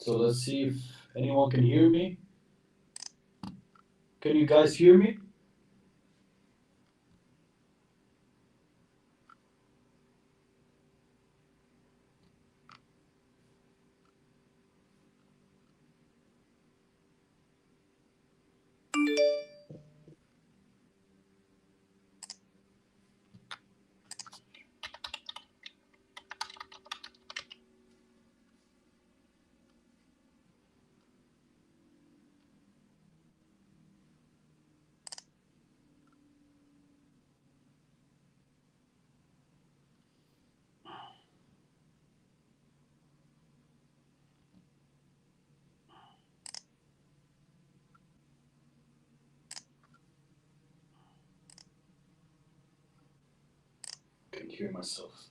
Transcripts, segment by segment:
So let's see if anyone can hear me. Can you guys hear me? Can hear myself.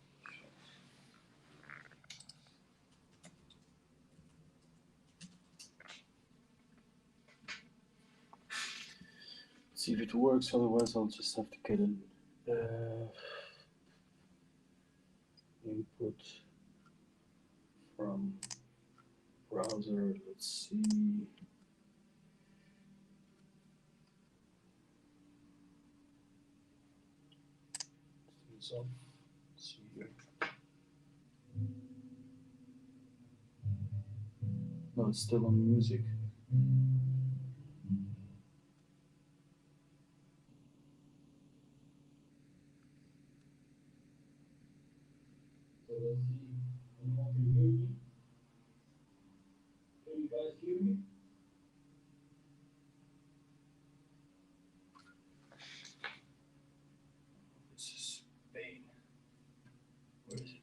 See if it works. Otherwise, I'll just have to get an input from browser. Let's see. So, let's see here. No, it's still on music. So let's see. Anyone can hear me? Can you guys hear me? This is Spain. Where is it?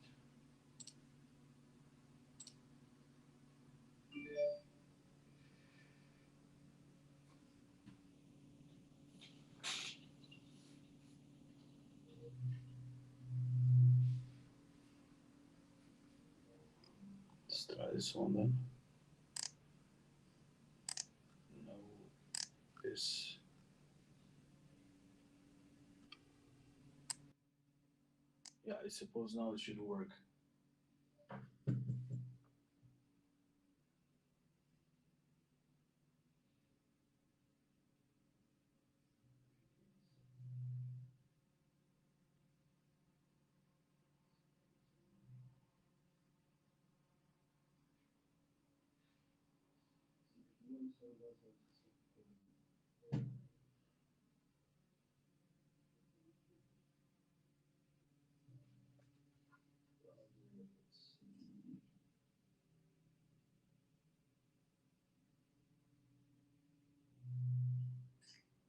Let's try this one then. No, this. Yeah, I suppose now it should work.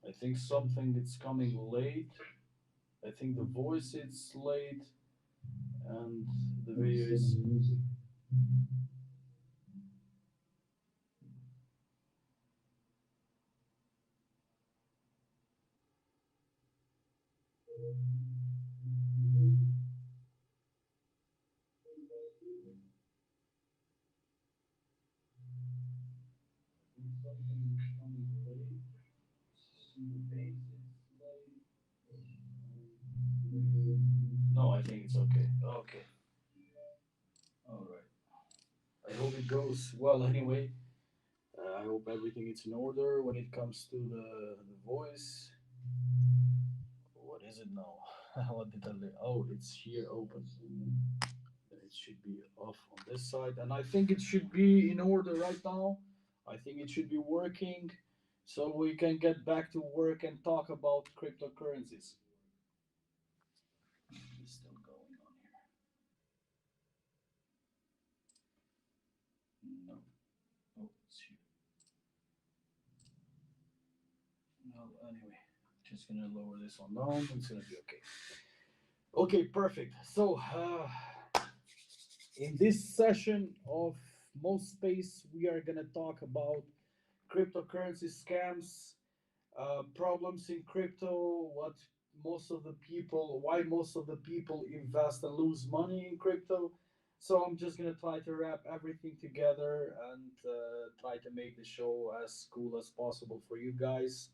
I think something is coming late. I think the voice is late and the video is. No, I think it's okay. Okay. All right. I hope it goes well anyway. I hope everything is in order when it comes to the voice. What is it now? What did I leave? Oh, it's here open. Then it should be off on this side. And I think it should be in order right now. I think it should be working so we can get back to work and talk about cryptocurrencies. It's still going on here. No. Oh, it's here. No, anyway, just gonna lower this one down. It's gonna be okay. Okay, perfect. So, in this session of Most Space, we are gonna talk about cryptocurrency scams, problems in crypto, why most of the people invest and lose money in crypto. So I'm just gonna try to wrap everything together and try to make the show as cool as possible for you guys,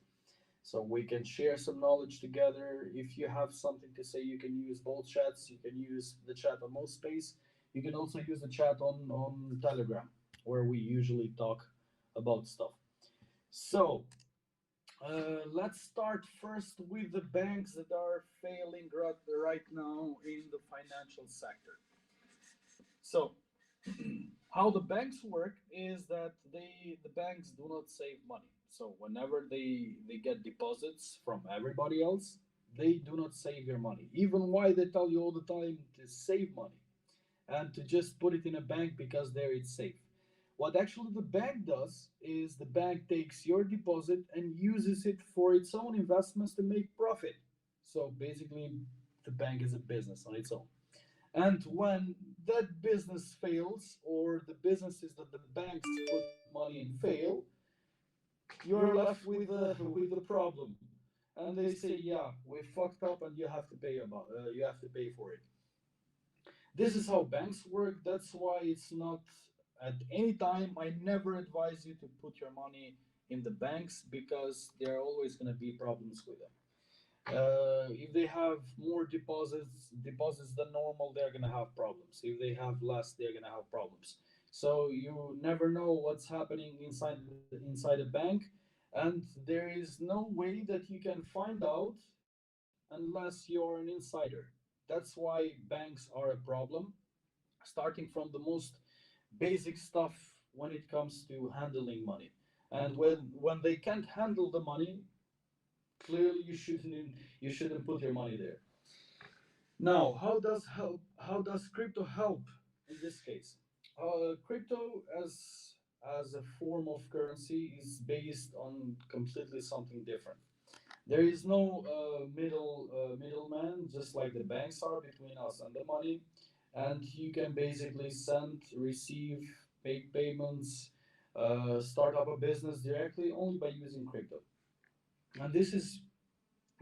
so we can share some knowledge together. If you have something to say, you can use both chats. You can use the chat on MoSpace. You can also use the chat on Telegram. where we usually talk about stuff. So, let's start first with the banks that are failing right now in the financial sector. So, how the banks work is that the banks do not save money. So whenever they get deposits from everybody else, they do not save your money. Even why they tell you all the time to save money and to just put it in a bank because there it's safe. What actually the bank does is the bank takes your deposit and uses it for its own investments to make profit. So basically, the bank is a business on its own. And when that business fails, or the businesses that the banks put money in fail, you're left with the problem. And they say, "Yeah, we fucked up, and you have to pay for it." This is how banks work. That's why it's not at any time. I never advise you to put your money in the banks because there are always going to be problems with them. If they have more deposits than normal, they're gonna have problems. If they have less, they're gonna have problems. So you never know what's happening inside a bank, and there is no way that you can find out unless you're an insider. That's why banks are a problem. Starting from the most basic stuff when it comes to handling money, and when they can't handle the money, clearly you shouldn't put your money there. Now, how does crypto help in this case? Crypto as a form of currency is based on completely something different. There is no middleman, just like the banks are between us and the money, and you can basically send, receive, make payments, start up a business directly only by using crypto. And this is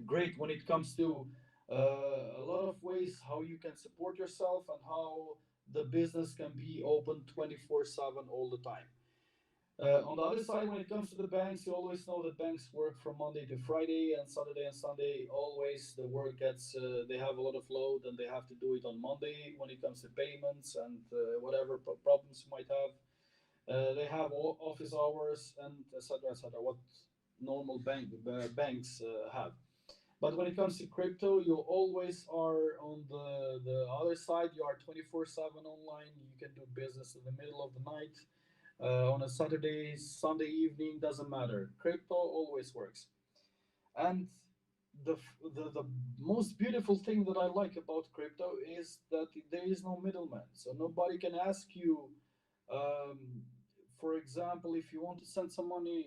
great when it comes to a lot of ways how you can support yourself and how the business can be open 24/7 all the time. On the other side, when it comes to the banks, you always know that banks work from Monday to Friday, and Saturday and Sunday always the work gets they have a lot of load and they have to do it on Monday when it comes to payments and whatever problems you might have. They have office hours and etc. etc. What normal banks have. But when it comes to crypto, you always are on the other side. You are 24/7 online. You can do business in the middle of the night, on a Saturday, Sunday evening, doesn't matter. Crypto always works. And the most beautiful thing that I like about crypto is that there is no middleman. So nobody can ask you, um, for example, if you want to send some money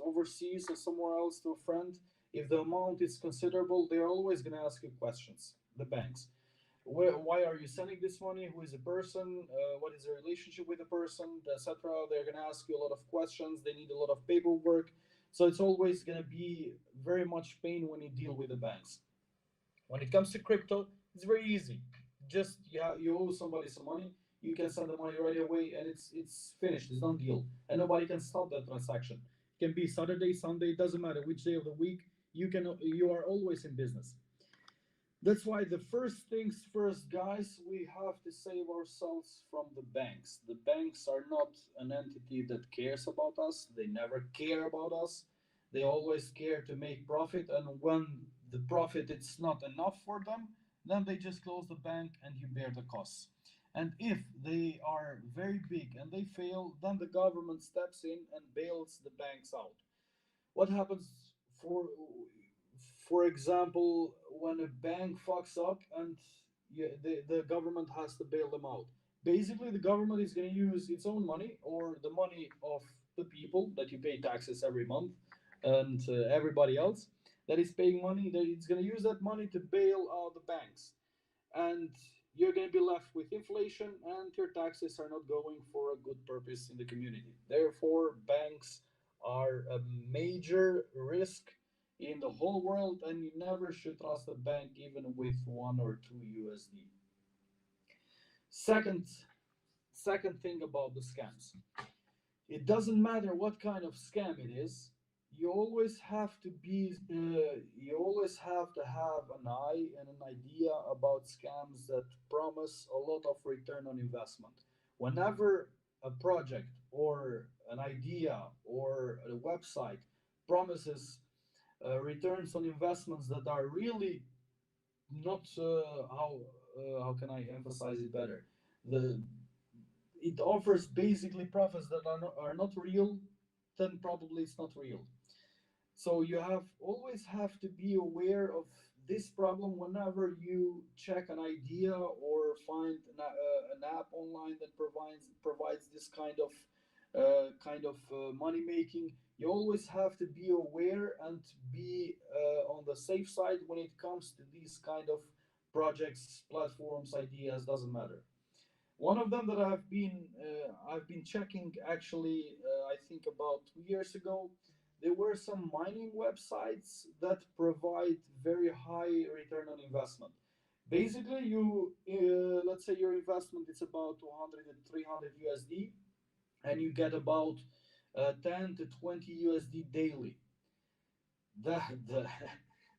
overseas or somewhere else to a friend, if the amount is considerable, they're always going to ask you questions, the banks. Why are you sending this money? Who is the person? What is the relationship with the person, etc. They're going to ask you a lot of questions. They need a lot of paperwork. So it's always going to be very much pain when you deal with the banks. When it comes to crypto, it's very easy. Just you owe somebody some money, you can send the money right away, and it's finished. It's done deal, and nobody can stop that transaction. It can be Saturday, Sunday, doesn't matter which day of the week. You are always in business. That's why the first things first, guys, we have to save ourselves from the banks. The banks are not an entity that cares about us. They never care about us. They always care to make profit, and when the profit it's not enough for them, then they just close the bank and you bear the costs. And if they are very big and they fail, then the government steps in and bails the banks out. What happens for for example when a bank fucks up and the government has to bail them out? Basically the government is going to use its own money or the money of the people that you pay taxes every month, and everybody else that is paying money, that it's going to use that money to bail out the banks, and you're going to be left with inflation, and your taxes are not going for a good purpose in the community. Therefore, banks are a major risk in the whole world, and you never should trust a bank even with 1 or 2 USD. Second, second thing about the scams, it doesn't matter what kind of scam it is. You always have to have an eye and an idea about scams that promise a lot of return on investment. Whenever a project or an idea or a website promises returns on investments that are really not how can I emphasize it better? The It offers basically profits that are not real, then probably it's not real. So you have always have to be aware of this problem whenever you check an idea or find an app online that provides this kind of money making. You always have to be aware and be on the safe side when it comes to these kind of projects, platforms, ideas. Doesn't matter. One of them that I've been checking actually, I think about 2 years ago. There were some mining websites that provide very high return on investment. Basically, let's say your investment is about 200 to 300 USD, and you get about 10 to 20 USD daily. The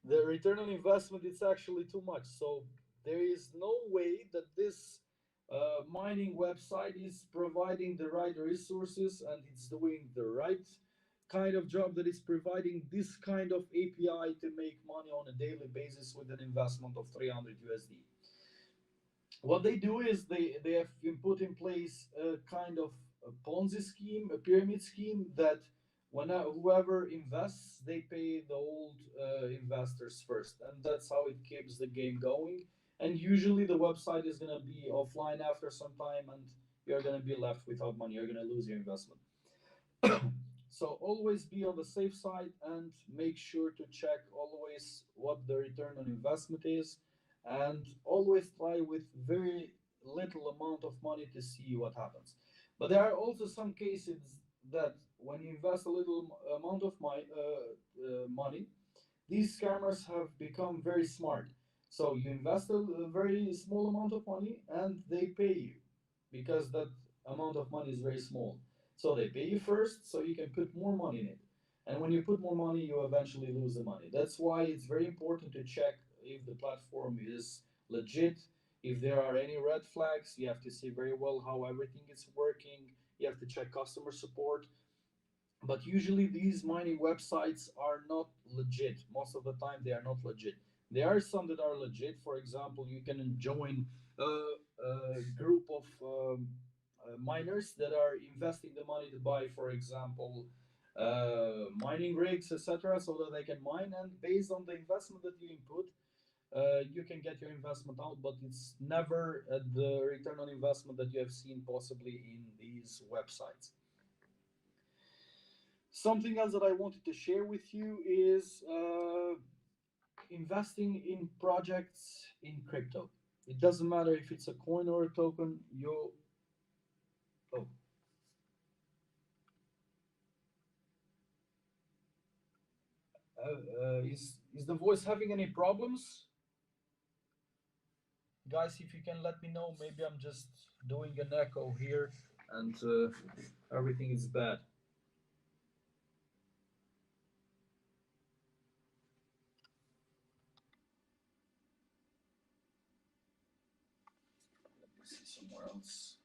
the return on investment is actually too much. So there is no way that this mining website is providing the right resources and it's doing the right kind of job, that is providing this kind of API to make money on a daily basis with an investment of 300 USD. What they do is they have put in place a kind of a Ponzi scheme, a pyramid scheme, that when whoever invests, they pay the old investors first, and that's how it keeps the game going. And usually, the website is gonna be offline after some time, and you're gonna be left without money. You're gonna lose your investment. So always be on the safe side and make sure to check always what the return on investment is, and always try with very little amount of money to see what happens. But there are also some cases that when you invest a little amount of money, these scammers have become very smart. So you invest a very small amount of money and they pay you because that amount of money is very small. So they pay you first so you can put more money in it. And when you put more money, you eventually lose the money. That's why it's very important to check if the platform is legit. If there are any red flags, you have to see very well how everything is working. You have to check customer support, but usually these mining websites are not legit. Most of the time they are not legit. There are some that are legit. For example, you can join a group of miners that are investing the money to buy, for example, mining rigs, etc., so that they can mine, and based on the investment that you input, you can get your investment out, but it's never at the return on investment that you have seen possibly in these websites. Something else that I wanted to share with you is investing in projects in crypto. It doesn't matter if it's a coin or a token. Oh, is the voice having any problems, guys? If you can let me know, maybe I'm just doing an echo here and everything is bad. Let me see somewhere else.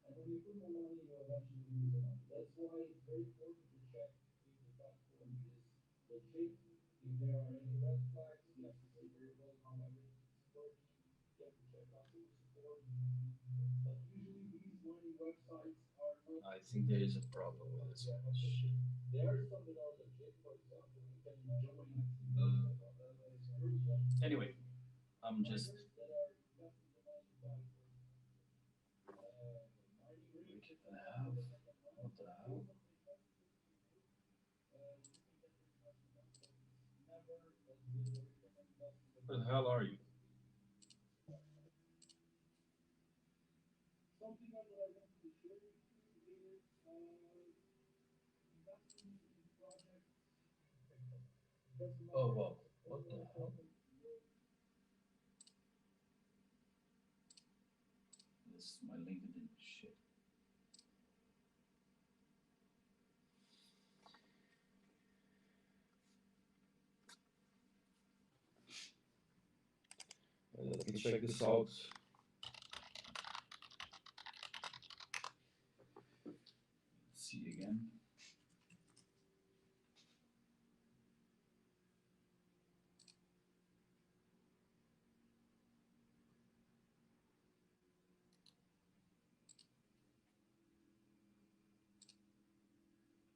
And when you put more money, you eventually lose the money. That's why it's very important to check if the platform is legit, if there are any red flags. You have to see very well how everything is working. You have to check customer support. But usually these mining websites are not. I think there is a problem with this. Yeah, okay. There are some that are legit. For example, you can join group of anyway, I'm just that are investing the money by Wicked have. What the hell? Where the hell are you? Something that I wanted to share with you is investing in projects. Oh wow, what the hell? This is my LinkedIn shit. Let's check this out. Let's see again.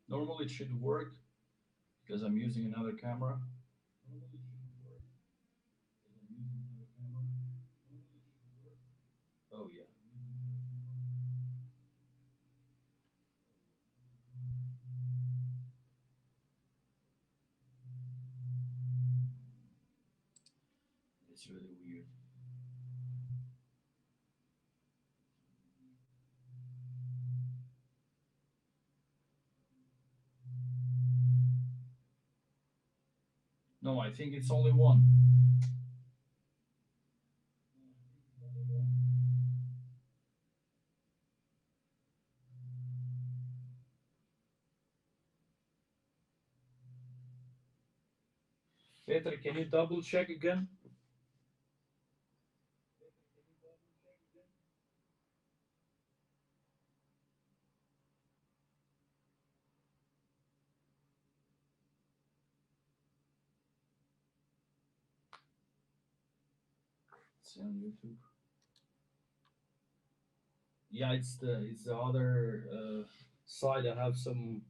Normally it should work because I'm using another camera. Normally it shouldn't work because I'm using another camera. Normally it should work. Oh yeah. It's really weird. No, I think it's only one. Peter, can you double check again? It's on YouTube. Yeah, it's the other side. I have some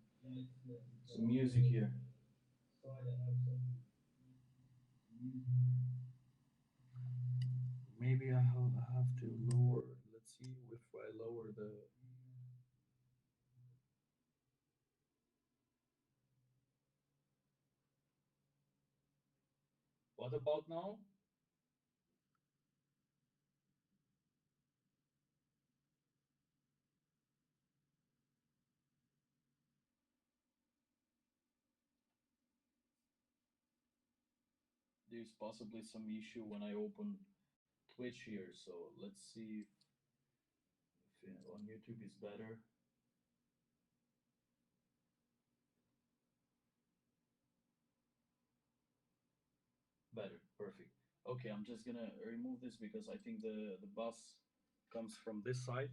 music here. Maybe I have to lower. Let's see if I lower the. What about now? There's possibly some issue when I open Twitch here. So let's see if on YouTube is better. Better, perfect. Okay, I'm just gonna remove this because I think the bus comes from this side,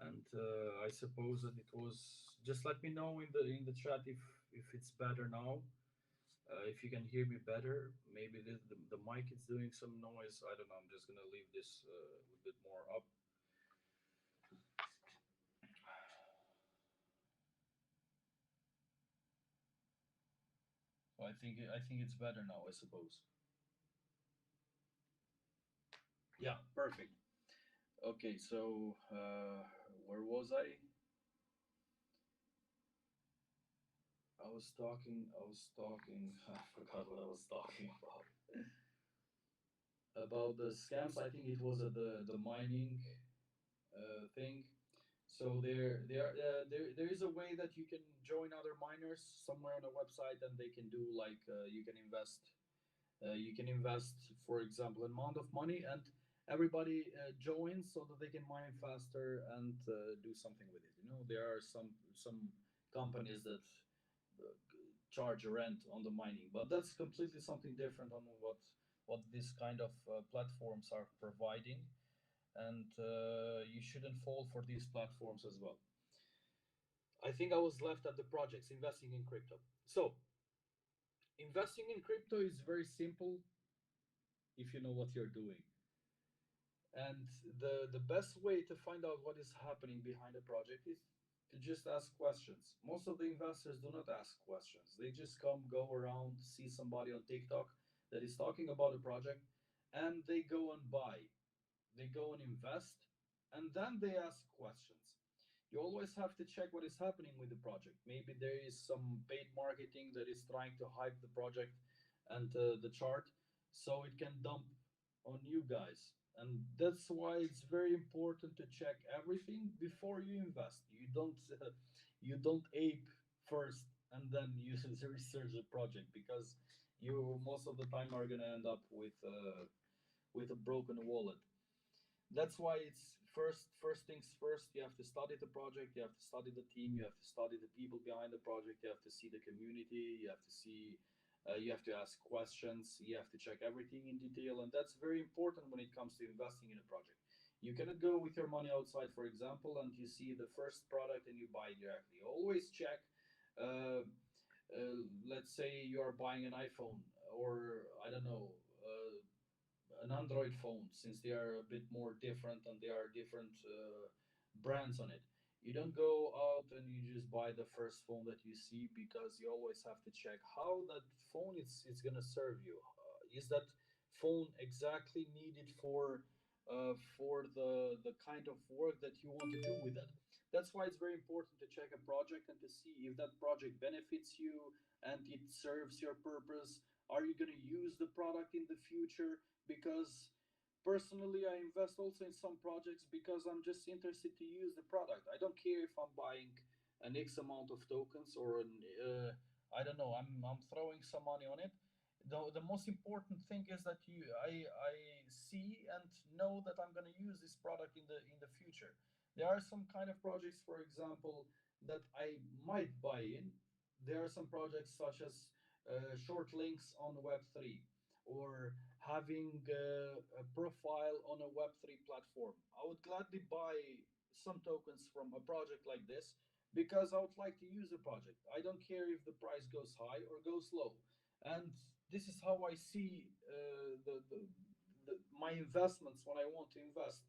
and I suppose that it was. Just let me know in the chat if it's better now. If you can hear me better, maybe the mic is doing some noise. I don't know. I'm just gonna leave this a little bit more up. So I think it's better now. I suppose. Yeah, perfect. Okay, so where was I? I was talking. I forgot what I was talking about. About the scams. I think it was the mining thing. So there is a way that you can join other miners somewhere on a website, and they can do like you can invest. You can invest, for example, an amount of money, and everybody joins so that they can mine faster and do something with it. There are some companies that charge rent on the mining, but that's completely something different on what this kind of platforms are providing, and you shouldn't fall for these platforms as well. I think I was left at the projects investing in crypto. So investing in crypto is very simple if you know what you're doing. And the best way to find out what is happening behind a project is to just ask questions. Most of the investors do not ask questions. They just go around, see somebody on TikTok that is talking about a project, and they go and buy. They go and invest, and then they ask questions. You always have to check what is happening with the project. Maybe there is some paid marketing that is trying to hype the project and the chart so it can dump on you guys. And that's why it's very important to check everything before you invest. You don't ape first and then you research the project, because you most of the time are gonna end up with a broken wallet. That's why it's first things first. You have to study the project, you have to study the team, you have to study the people behind the project, you have to see the community, you have to see You have to ask questions. You have to check everything in detail, and that's very important when it comes to investing in a project. You cannot go with your money outside, for example, and you see the first product and you buy it directly. Always check. Uh, let's say you are buying an iPhone, or I don't know, an Android phone, since they are a bit more different and there are different brands on it. You don't go out and you just buy the first phone that you see, because you always have to check how that phone is gonna serve you. Is that phone exactly needed for the kind of work that you want to do with it? That's why it's very important to check a project and to see if that project benefits you and it serves your purpose. Are you going to use the product in the future? Because personally, I invest also in some projects because I'm just interested to use the product. I don't care if I'm buying an X amount of tokens or I don't know. I'm throwing some money on it. The most important thing is that I see and know that I'm going to use this product in the future. There are some kind of projects, for example, that I might buy in. There are some projects such as short links on Web3, or having a profile on a Web3 platform. I would gladly buy some tokens from a project like this because I would like to use the project. I don't care if the price goes high or goes low. And this is how I see my investments when I want to invest.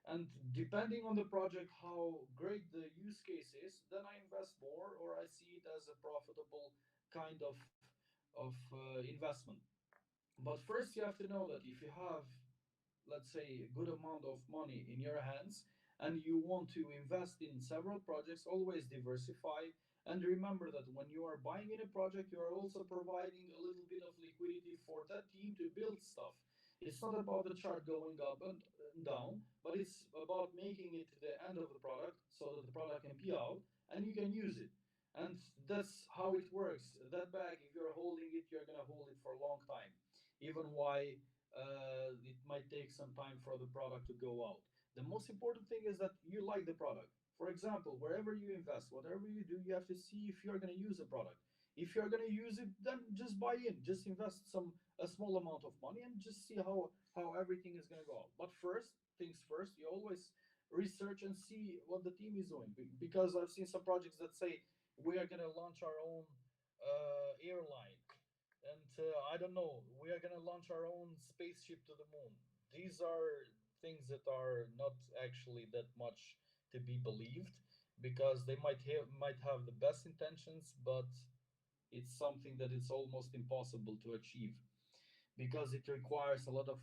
And depending on the project, how great the use case is, then I invest more, or I see it as a profitable kind of investment. But first, you have to know that if you have, let's say, a good amount of money in your hands and you want to invest in several projects, always diversify. And remember that when you are buying in a project, you are also providing a little bit of liquidity for that team to build stuff. It's not about the chart going up and down, but it's about making it to the end of the product so that the product can be out and you can use it. And that's how it works. That bag, if you're holding it, you're going to hold it for a long time, even why it might take some time for the product to go out. The most important thing is that you like the product. For example, wherever you invest, whatever you do, you have to see if you're going to use a product. If you're going to use it, then just buy in. Just invest some a small amount of money and just see how everything is going to go out. But first things first, you always research and see what the team is doing. Because I've seen some projects that say we are going to launch our own airline, and I don't know, we are gonna launch our own spaceship to the moon. These are things that are not actually that much to be believed, because they might have the best intentions, but it's something that is almost impossible to achieve because it requires a lot of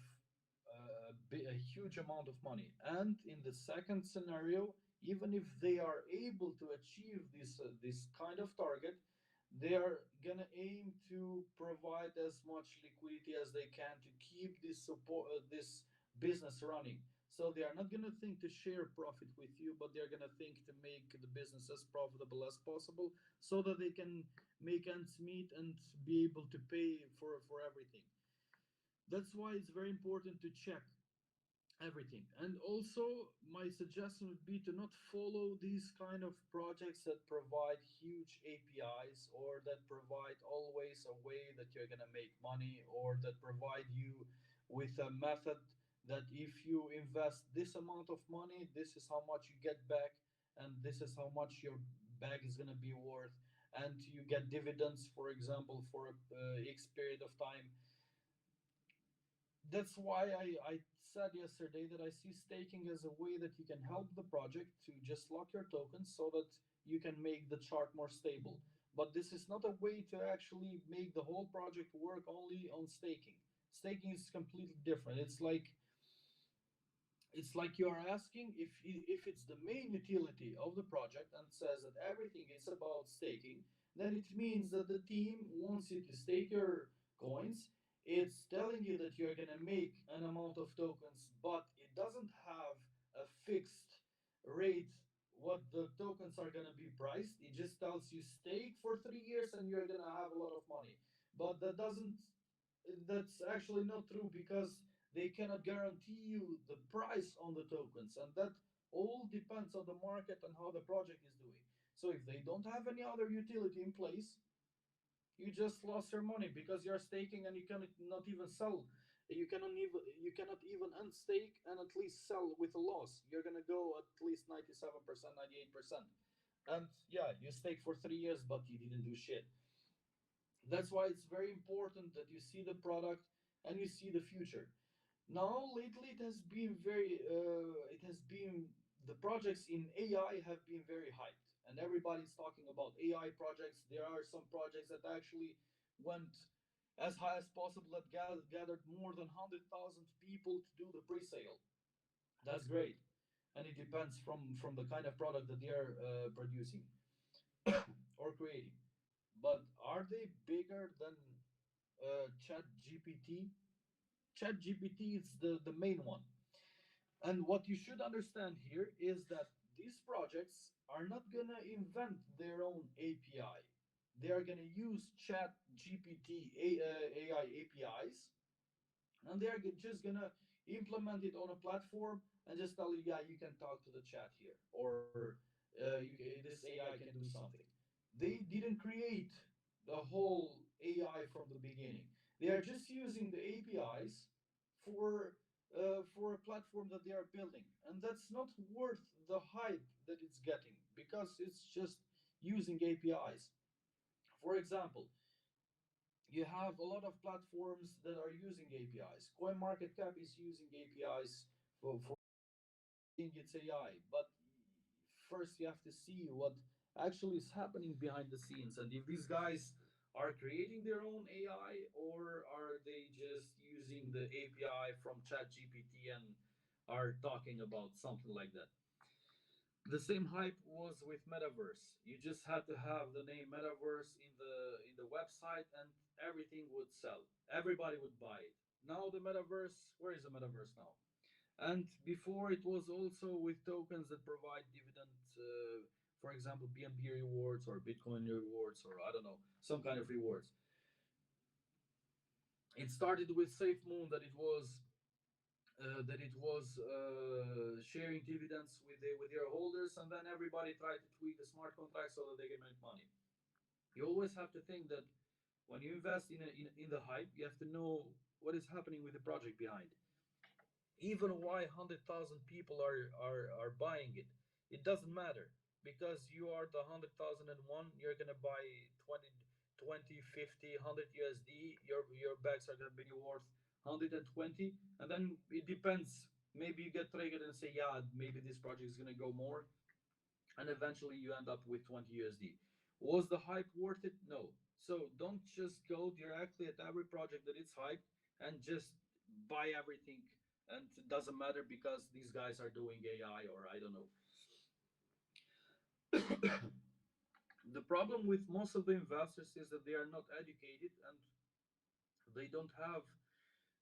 a huge amount of money. And in the second scenario, even if they are able to achieve this kind of target, they are gonna aim to provide as much liquidity as they can to keep this business running. So they are not gonna think to share profit with you, but they're gonna think to make the business as profitable as possible, so that they can make ends meet and be able to pay for everything. That's why it's very important to check everything. And also, my suggestion would be to not follow these kind of projects that provide huge APIs, or that provide always a way that you're going to make money, or that provide you with a method that if you invest this amount of money, this is how much you get back, and this is how much your bag is going to be worth, and you get dividends, for example, for a X period of time. That's why I said yesterday that I see staking as a way that you can help the project to just lock your tokens so that you can make the chart more stable. But this is not a way to actually make the whole project work only on staking. Staking is completely different. It's like you are asking if it's the main utility of the project and says that everything is about staking, then it means that the team wants you to stake your coins. It's telling you that you're going to make an amount of tokens, but it doesn't have a fixed rate what the tokens are going to be priced. It just tells you stake for 3 years and you're going to have a lot of money. But that's actually not true, because they cannot guarantee you the price on the tokens, and that all depends on the market and how the project is doing. So if they don't have any other utility in place, You just lost your money because you're staking and you cannot not even sell. You cannot even unstake and at least sell with a loss. You're gonna go at least 97%, 98%. And yeah, you stake for 3 years, but you didn't do shit. That's why it's very important that you see the product and you see the future. Now, lately, it has been, the projects in AI have been very hyped, and everybody's talking about AI projects. There are some projects that actually went as high as possible, that gathered more than 100,000 people to do the pre-sale. That's great, and it depends from the kind of product that they are producing or creating. But are they bigger than Chat GPT? Chat GPT is the main one. And what you should understand here is that these projects are not going to invent their own API. They are going to use Chat GPT AI APIs, and they're just gonna implement it on a platform and just tell you, yeah, you can talk to the chat here, or this AI can do something. They didn't create the whole AI from the beginning. They are just using the APIs for a platform that they are building, and that's not worth the hype that it's getting because it's just using APIs. For example, you have a lot of platforms that are using APIs. CoinMarketCap is using APIs for saying it's AI, but first you have to see what actually is happening behind the scenes, and if these guys are creating their own AI or are they just using the API from ChatGPT and are talking about something like that. The same hype was with metaverse. You just had to have the name metaverse in the website and everything would sell. Everybody would buy it. Now the metaverse, where is the metaverse now? And before it was also with tokens that provide dividends, for example, BNB rewards or Bitcoin rewards or I don't know, some kind of rewards. It started with SafeMoon, that it was sharing dividends with their holders, and then everybody tried to tweak the smart contract so that they can make money. You always have to think that when you invest in the hype, you have to know what is happening with the project behind. Even why 100,000 people are buying it, it doesn't matter because you are the 100,001. You're gonna buy 20, 50, 100 USD. Your bags are gonna be worth 120, and then it depends. Maybe you get triggered and say, yeah, maybe this project is gonna go more, and eventually you end up with 20 USD. Was the hype worth it? No. So don't just go directly at every project that it's hyped and just buy everything. And it doesn't matter because these guys are doing AI or I don't know. The problem with most of the investors is that they are not educated and they don't have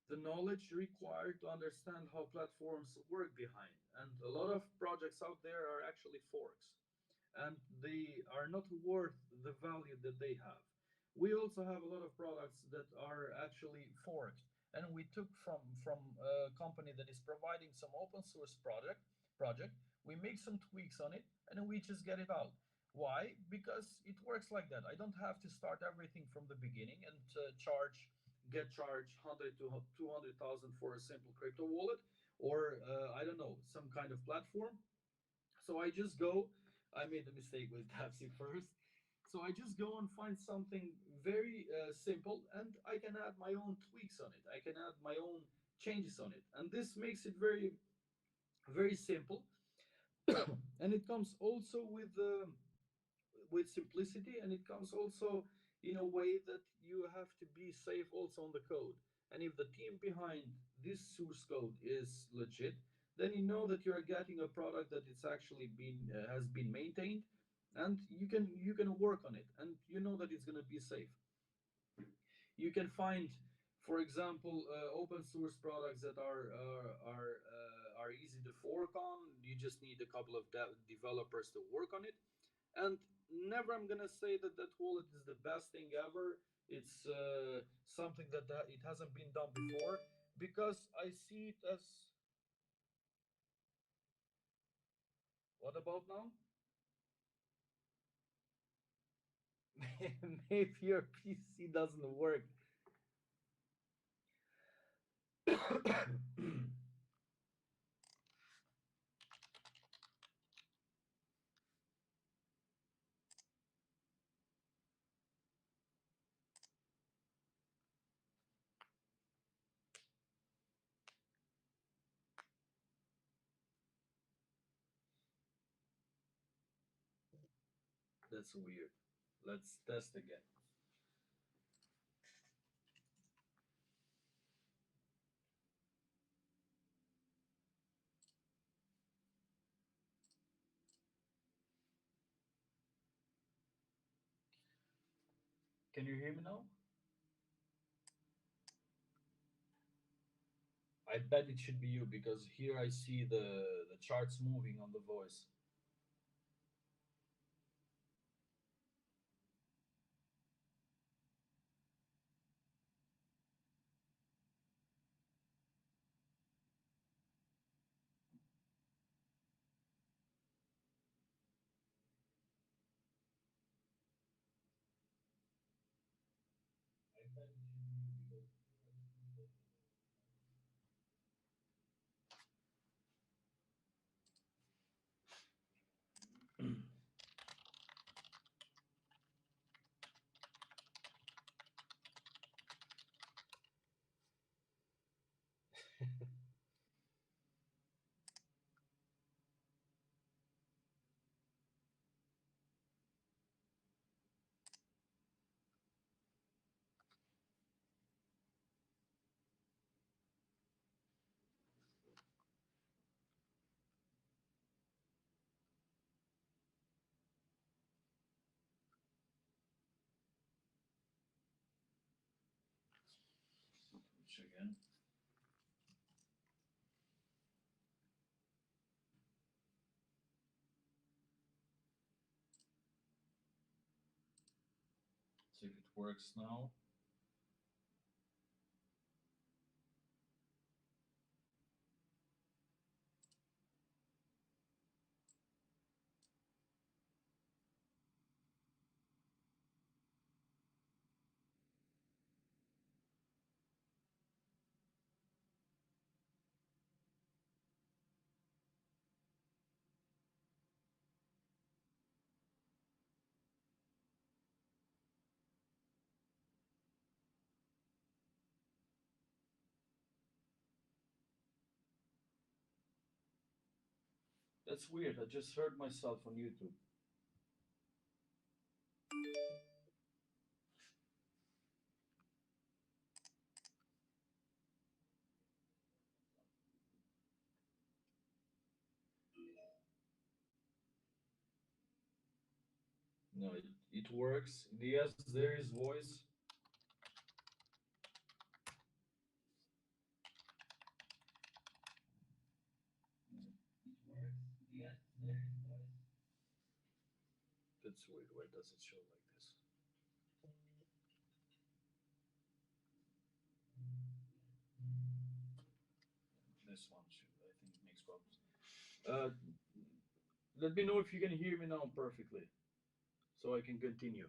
the knowledge required to understand how platforms work behind. And a lot of projects out there are actually forks and they are not worth the value that they have. We also have a lot of products that are actually forked, and we took from a company that is providing some open source project. We make some tweaks on it, and then we just get it out. Why? Because it works like that. I don't have to start everything from the beginning and get charged 100 to 200,000 for a simple crypto wallet or I don't know, some kind of platform. So I just go, I made the mistake with Tapsi first. So I just go and find something very simple and I can add my own tweaks on it. I can add my own changes on it. And this makes it very, very simple. And it comes also with simplicity, and it comes also in a way that you have to be safe also on the code. And if the team behind this source code is legit, then you know that you're getting a product that it's actually been has been maintained, and you can work on it, and you know that it's going to be safe. You can find, for example, open source products that are easy to fork on. You just need a couple of developers to work on it. And never I'm gonna say that that wallet is the best thing ever. It's something that it hasn't been done before because I see it as, what about now? Maybe your PC doesn't work. That's weird. Let's test again. Can you hear me now? I bet it should be you because here I see the charts moving on the voice. I bet it should be you because here I see which again. See if it works now. That's weird. I just heard myself on YouTube. No, it works. Yes, there is voice. It works. Yes, there is voice. That's weird. Why does it show like this? This one should. I think it makes problems. Uh, Let me know if you can hear me now perfectly, so I can continue.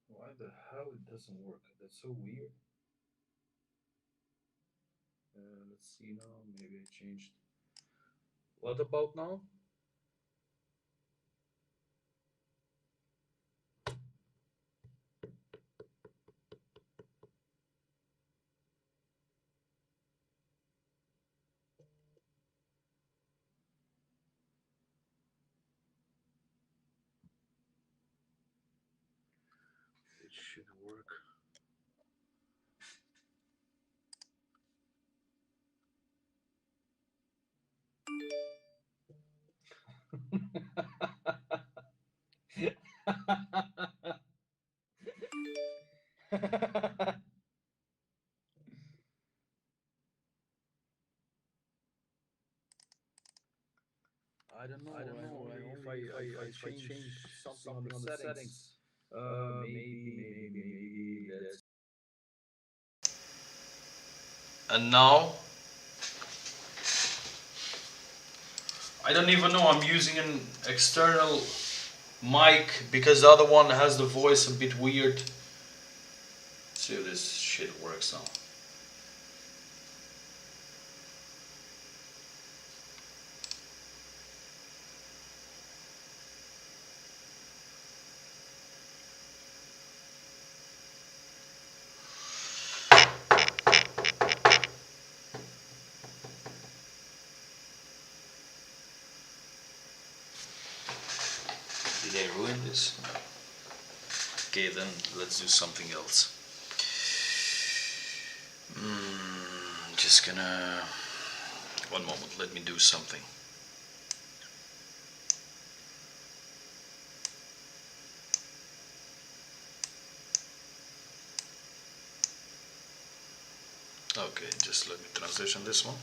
Why the hell it doesn't work? That's so weird. Let's see now. Maybe I changed. What about now? should work. I don't know. And only if I change something on the settings, maybe that's. And now I don't even know. I'm using an external mic because the other one has the voice a bit weird. Let's see if this shit works now. Did I ruin this? No. Okay, then let's do something else. Just gonna... One moment, let me do something. Okay, just let me transition this one.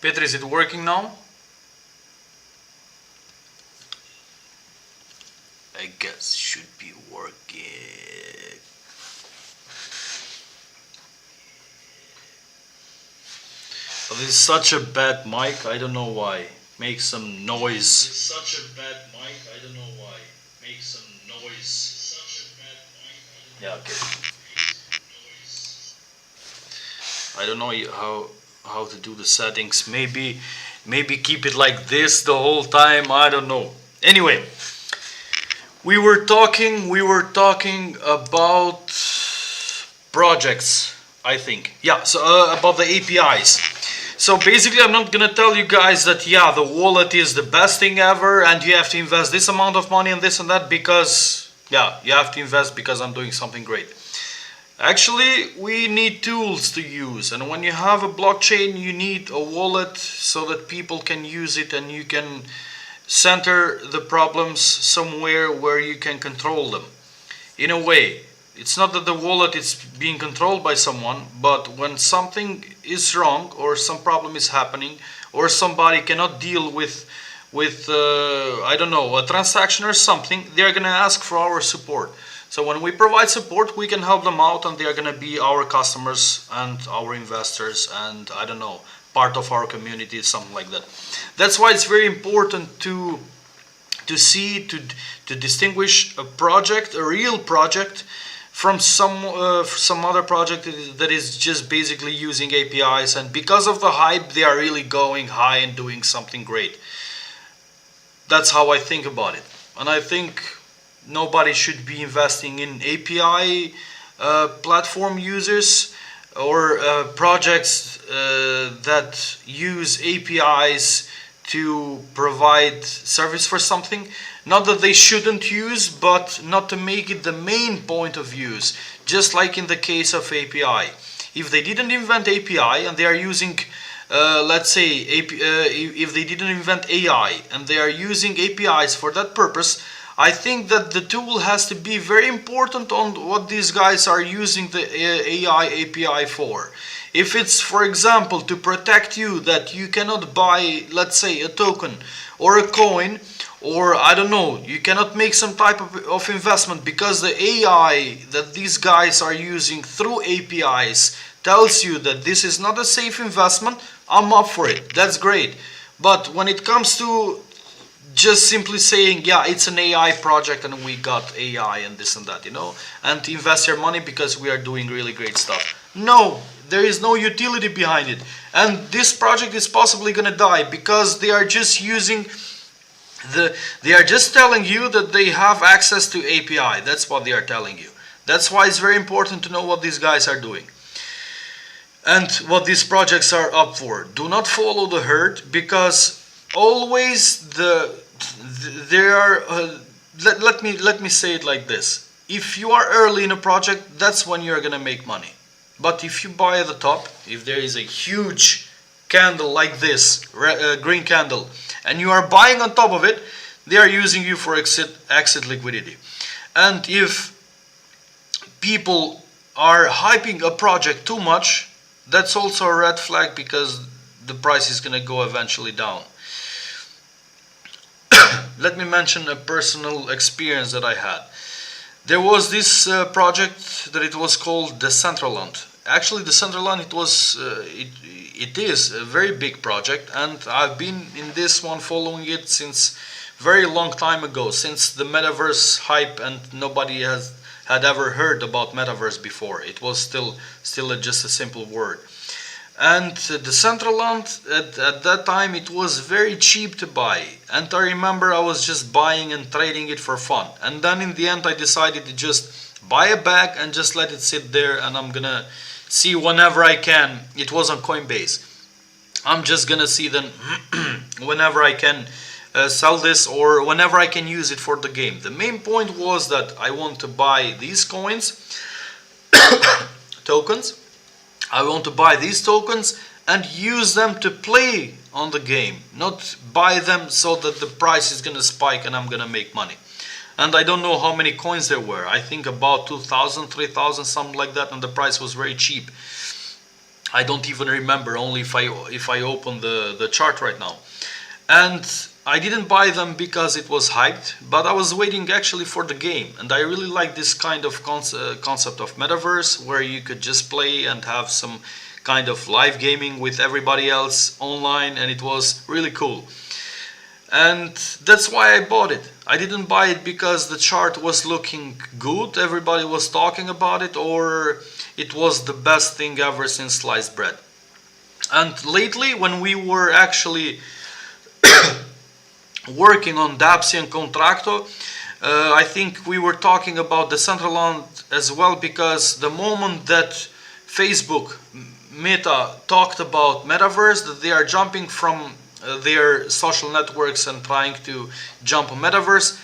Peter, is it working now? I guess should be working. But this is such a bad mic, I don't know why. Makes some noise. This is such a bad mic, I don't know why. Makes some noise. Such a bad mic, I don't know. Yeah, okay. I don't know how to do the settings. Maybe keep it like this the whole time. I don't know. Anyway, we were talking about projects, I think. Yeah, so about the APIs. So basically, I'm not gonna tell you guys that yeah, the wallet is the best thing ever, and you have to invest this amount of money and this and that because yeah, you have to invest because I'm doing something great. Actually, we need tools to use, and when you have a blockchain, you need a wallet so that people can use it and you can center the problems somewhere where you can control them. In a way, it's not that the wallet is being controlled by someone, but when something is wrong or some problem is happening or somebody cannot deal with I don't know, a transaction or something, they're gonna ask for our support. So when we provide support, we can help them out, and they're gonna be our customers and our investors, and I don't know, part of our community, something like that. That's why it's very important to distinguish a project, a real project, from some other project that is just basically using APIs, and because of the hype, they are really going high and doing something great. That's how I think about it. and I think nobody should be investing in API platform users or projects that use APIs to provide service for something. Not that they shouldn't use, but not to make it the main point of use. Just like in the case of API. If they didn't invent API and they are using, let's say, if they didn't invent AI and they are using APIs for that purpose, I think that the tool has to be very important on what these guys are using the AI API for. If it's, for example, to protect you that you cannot buy, let's say, a token or a coin, or I don't know, you cannot make some type of investment because the AI that these guys are using through APIs tells you that this is not a safe investment, I'm up for it. That's great. But when it comes to just simply saying, yeah, it's an AI project and we got AI and this and that, and to invest your money because we are doing really great stuff. No, there is no utility behind it. And this project is possibly going to die because they are just using they are just telling you that they have access to API. That's what they are telling you. That's why it's very important to know what these guys are doing and what these projects are up for. Do not follow the herd, because always there are let me say it like this. If you are early in a project, that's when you're gonna make money. But if you buy at the top, if there is a huge candle like this, green candle, and you are buying on top of it, they are using you for exit liquidity. And if people are hyping a project too much, that's also a red flag, because the price is going to go eventually down. Let me mention a personal experience that I had. There was this project that it was called Decentraland. Actually, Decentraland, it is a very big project, and I've been in this one following it since very long time ago, since the metaverse hype, and nobody had ever heard about metaverse before. It was still just a simple word. And the Central Land, at that time, it was very cheap to buy. And I remember I was just buying and trading it for fun. And then in the end I decided to just buy a bag and just let it sit there, and I'm gonna see whenever I can. It was on Coinbase. I'm just gonna see then whenever I can sell this, or whenever I can use it for the game. The main point was that I want to buy these coins, tokens. I want to buy these tokens and use them to play on the game, not buy them so that the price is gonna spike and I'm gonna make money. And I don't know how many coins there were. I think about 2,000, 3,000, something like that, and the price was very cheap. I don't even remember, only if I open the chart right now. And I didn't buy them because it was hyped, but I was waiting actually for the game. And I really like this kind of concept of metaverse, where you could just play and have some kind of live gaming with everybody else online, and it was really cool. And that's why I bought it. I didn't buy it because the chart was looking good, everybody was talking about it, or it was the best thing ever since sliced bread. And lately, when we were actually working on Dapsy and Contracto, I think we were talking about Decentraland as well, because the moment that Facebook, Meta, talked about metaverse, that they are jumping from their social networks and trying to jump on metaverse,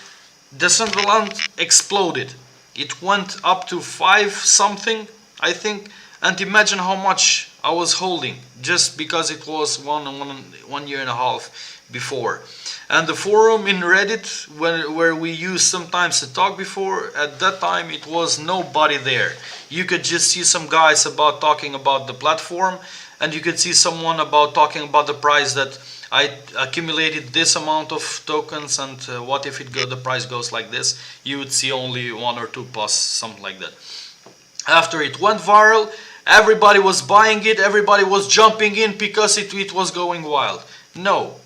Decentraland exploded. It went up to 5 something, I think, and imagine how much I was holding just because it was one year and a half before. And the forum in Reddit, where we used sometimes to talk before, at that time it was nobody there. You could just see some guys about talking about the platform, and you could see someone about talking about the price, that I accumulated this amount of tokens, and what if the price goes like this. You would see only 1 or 2 posts, something like that. After it went viral, everybody was buying it, everybody was jumping in because it was going wild. No.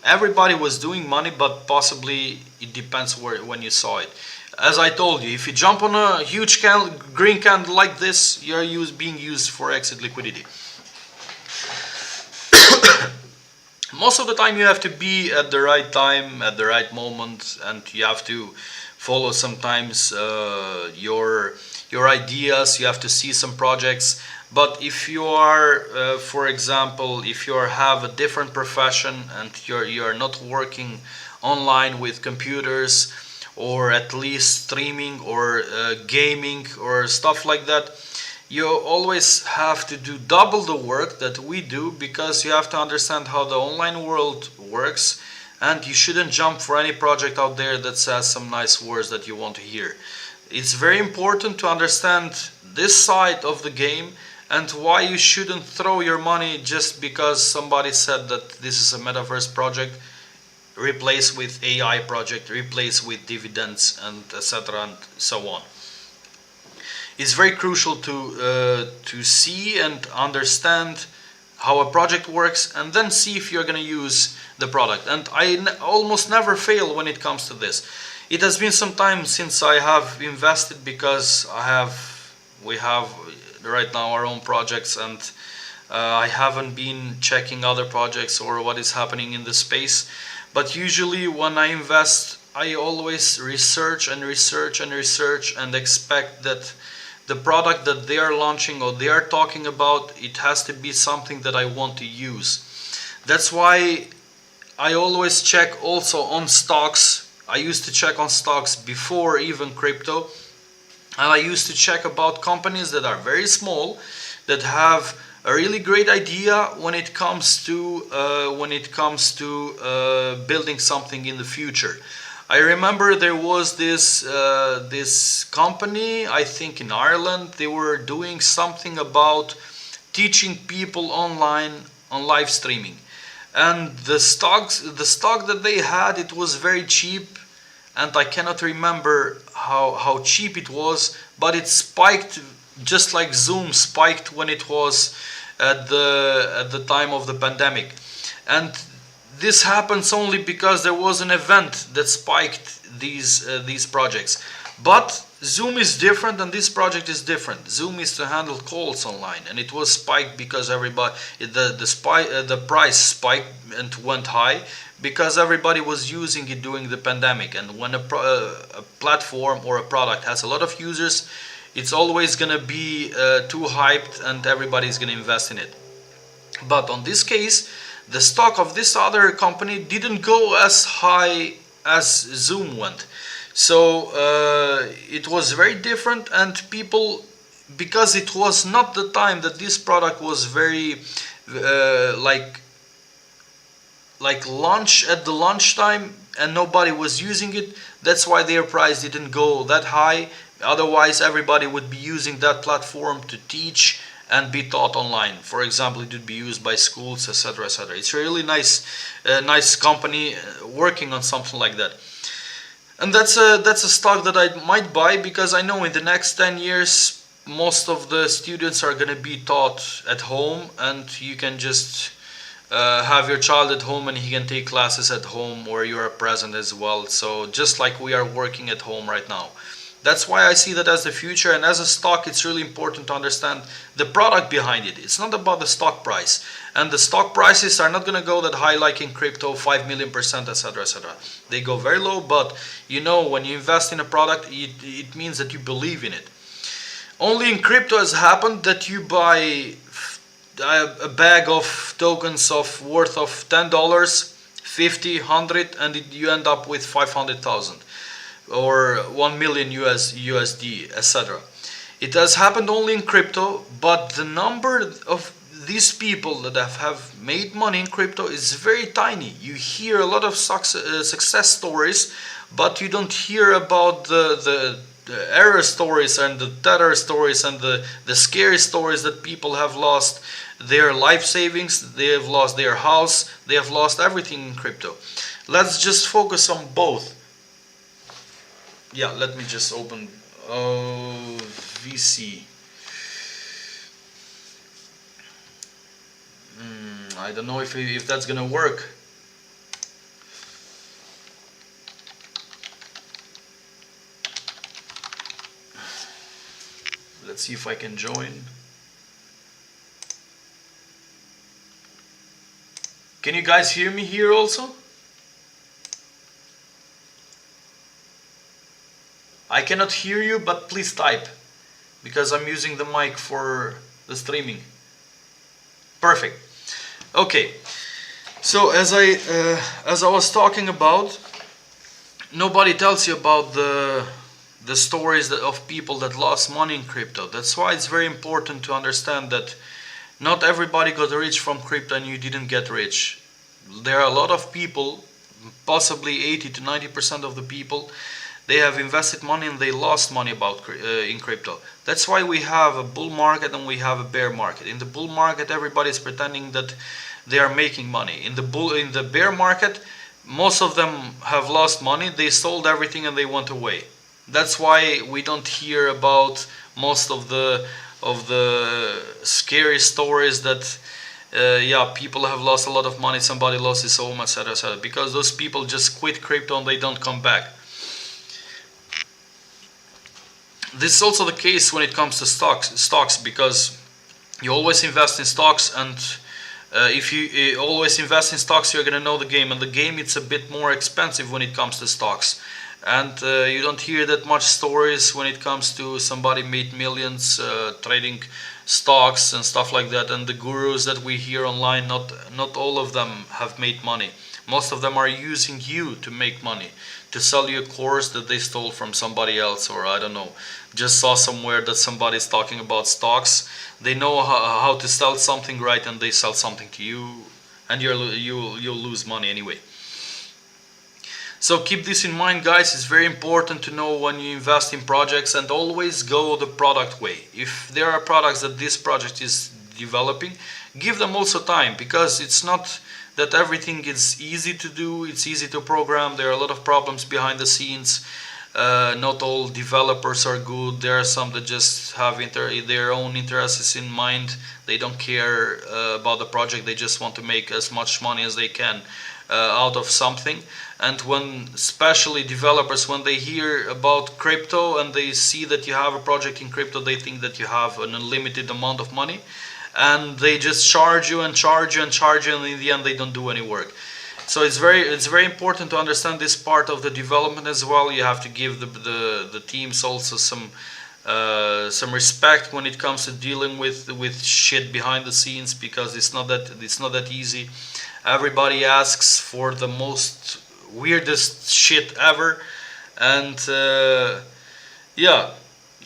Everybody was doing money, but possibly it depends when you saw it. As I told you, if you jump on a huge green candle like this, you're being used for exit liquidity. Most of the time you have to be at the right time at the right moment, and you have to follow sometimes your ideas. You have to see some projects. But if you are for example, if you have a different profession and you're not working online with computers, or at least streaming or gaming or stuff like that, you always have to do double the work that we do, because you have to understand how the online world works, and you shouldn't jump for any project out there that says some nice words that you want to hear. It's very important to understand this side of the game, and why you shouldn't throw your money just because somebody said that this is a metaverse project, replace with AI project, replace with dividends, and etc. and so on. It's very crucial to see and understand how a project works, and then see if you're going to use the product. And almost never fail when it comes to this. It has been some time since I have invested, because we have right now our own projects, and I haven't been checking other projects or what is happening in the space. But usually when I invest, I always research and research and research, and expect that the product that they are launching or they are talking about, it has to be something that I want to use. That's why I always check also on stocks. I used to check on stocks before even crypto, and I used to check about companies that are very small, that have a really great idea when it comes to building something in the future. I remember there was this company, I think in Ireland. They were doing something about teaching people online on live streaming, and the stock that they had, it was very cheap, and I cannot remember how cheap it was, but it spiked just like Zoom spiked when it was at the time of the pandemic. And this happens only because there was an event that spiked these projects. But Zoom is different, and this project is different. Zoom is to handle calls online, and it was spiked because everybody the price spiked and went high, because everybody was using it during the pandemic. And when a platform or a product has a lot of users, it's always going to be too hyped, and everybody's going to invest in it. But on this case, the stock of this other company didn't go as high as Zoom went. So it was very different, and people, because it was not the time that this product was very like launch at the lunchtime, and nobody was using it. That's why their price didn't go that high. Otherwise, everybody would be using that platform to teach and be taught online. For example, it would be used by schools, etc., etc. It's a really nice company working on something like that. And that's a stock that I might buy, because I know in the next 10 years most of the students are going to be taught at home, and you can just have your child at home and he can take classes at home, or you are present as well. So just like we are working at home right now. That's why I see that as the future. And as a stock, it's really important to understand the product behind it. It's not about the stock price. And the stock prices are not going to go that high like in crypto, 5 million percent, etc., etc. They go very low, but when you invest in a product, it means that you believe in it. Only in crypto has happened that you buy a bag of tokens of worth of $10, 50, 100, and you end up with 500,000 or 1 million USD, etc. It has happened only in crypto, but the number of these people that have made money in crypto is very tiny. You hear a lot of success stories, but you don't hear about the error stories and the terror stories and the scary stories that people have lost their life savings, they have lost their house, they have lost everything in crypto. Let's just focus on both. Yeah, let me just open VC. I don't know if that's gonna work. Let's see if I can join. Can you guys hear me here also? I cannot hear you, but please type because I'm using the mic for the streaming. Perfect. Okay. So as I was talking about, nobody tells you about the stories of people that lost money in crypto. That's why it's very important to understand that not everybody got rich from crypto and you didn't get rich. There are a lot of people, possibly 80 to 90% of the people, they have invested money and they lost money in crypto. That's why we have a bull market and we have a bear market. In the bull market, everybody is pretending that they are making money. In the bear market, most of them have lost money. They sold everything and they went away. That's why we don't hear about most of the scary stories that yeah, people have lost a lot of money, somebody lost his home, etc., etc., because those people just quit crypto and they don't come back. This is also the case when it comes to stocks, because you always invest in stocks, and if you always invest in stocks, you're gonna know the game, and the game it's a bit more expensive when it comes to stocks, and you don't hear that much stories when it comes to somebody made millions trading stocks and stuff like that. And the gurus that we hear online, not all of them have made money. Most of them are using you to make money, to sell you a course that they stole from somebody else, or I don't know, just saw somewhere that somebody's talking about stocks. They know how to sell something right, and they sell something to you, and you'll lose money anyway. So keep this in mind, guys. It's very important to know when you invest in projects, and always go the product way. If there are products that this project is developing, give them also time, because it's not that everything is easy to do, it's easy to program. There are a lot of problems behind the scenes. Not all developers are good. There are some that just have their own interests in mind. They don't care about the project. They just want to make as much money as they can out of something. And when, especially developers, when they hear about crypto and they see that you have a project in crypto, they think that you have an unlimited amount of money, and they just charge you and charge you and charge you, and in the end they don't do any work. So it's very important to understand this part of the development as well. You have to give the teams also some respect when it comes to dealing with shit behind the scenes, because it's not that easy. Everybody asks for the most weirdest shit ever, and yeah,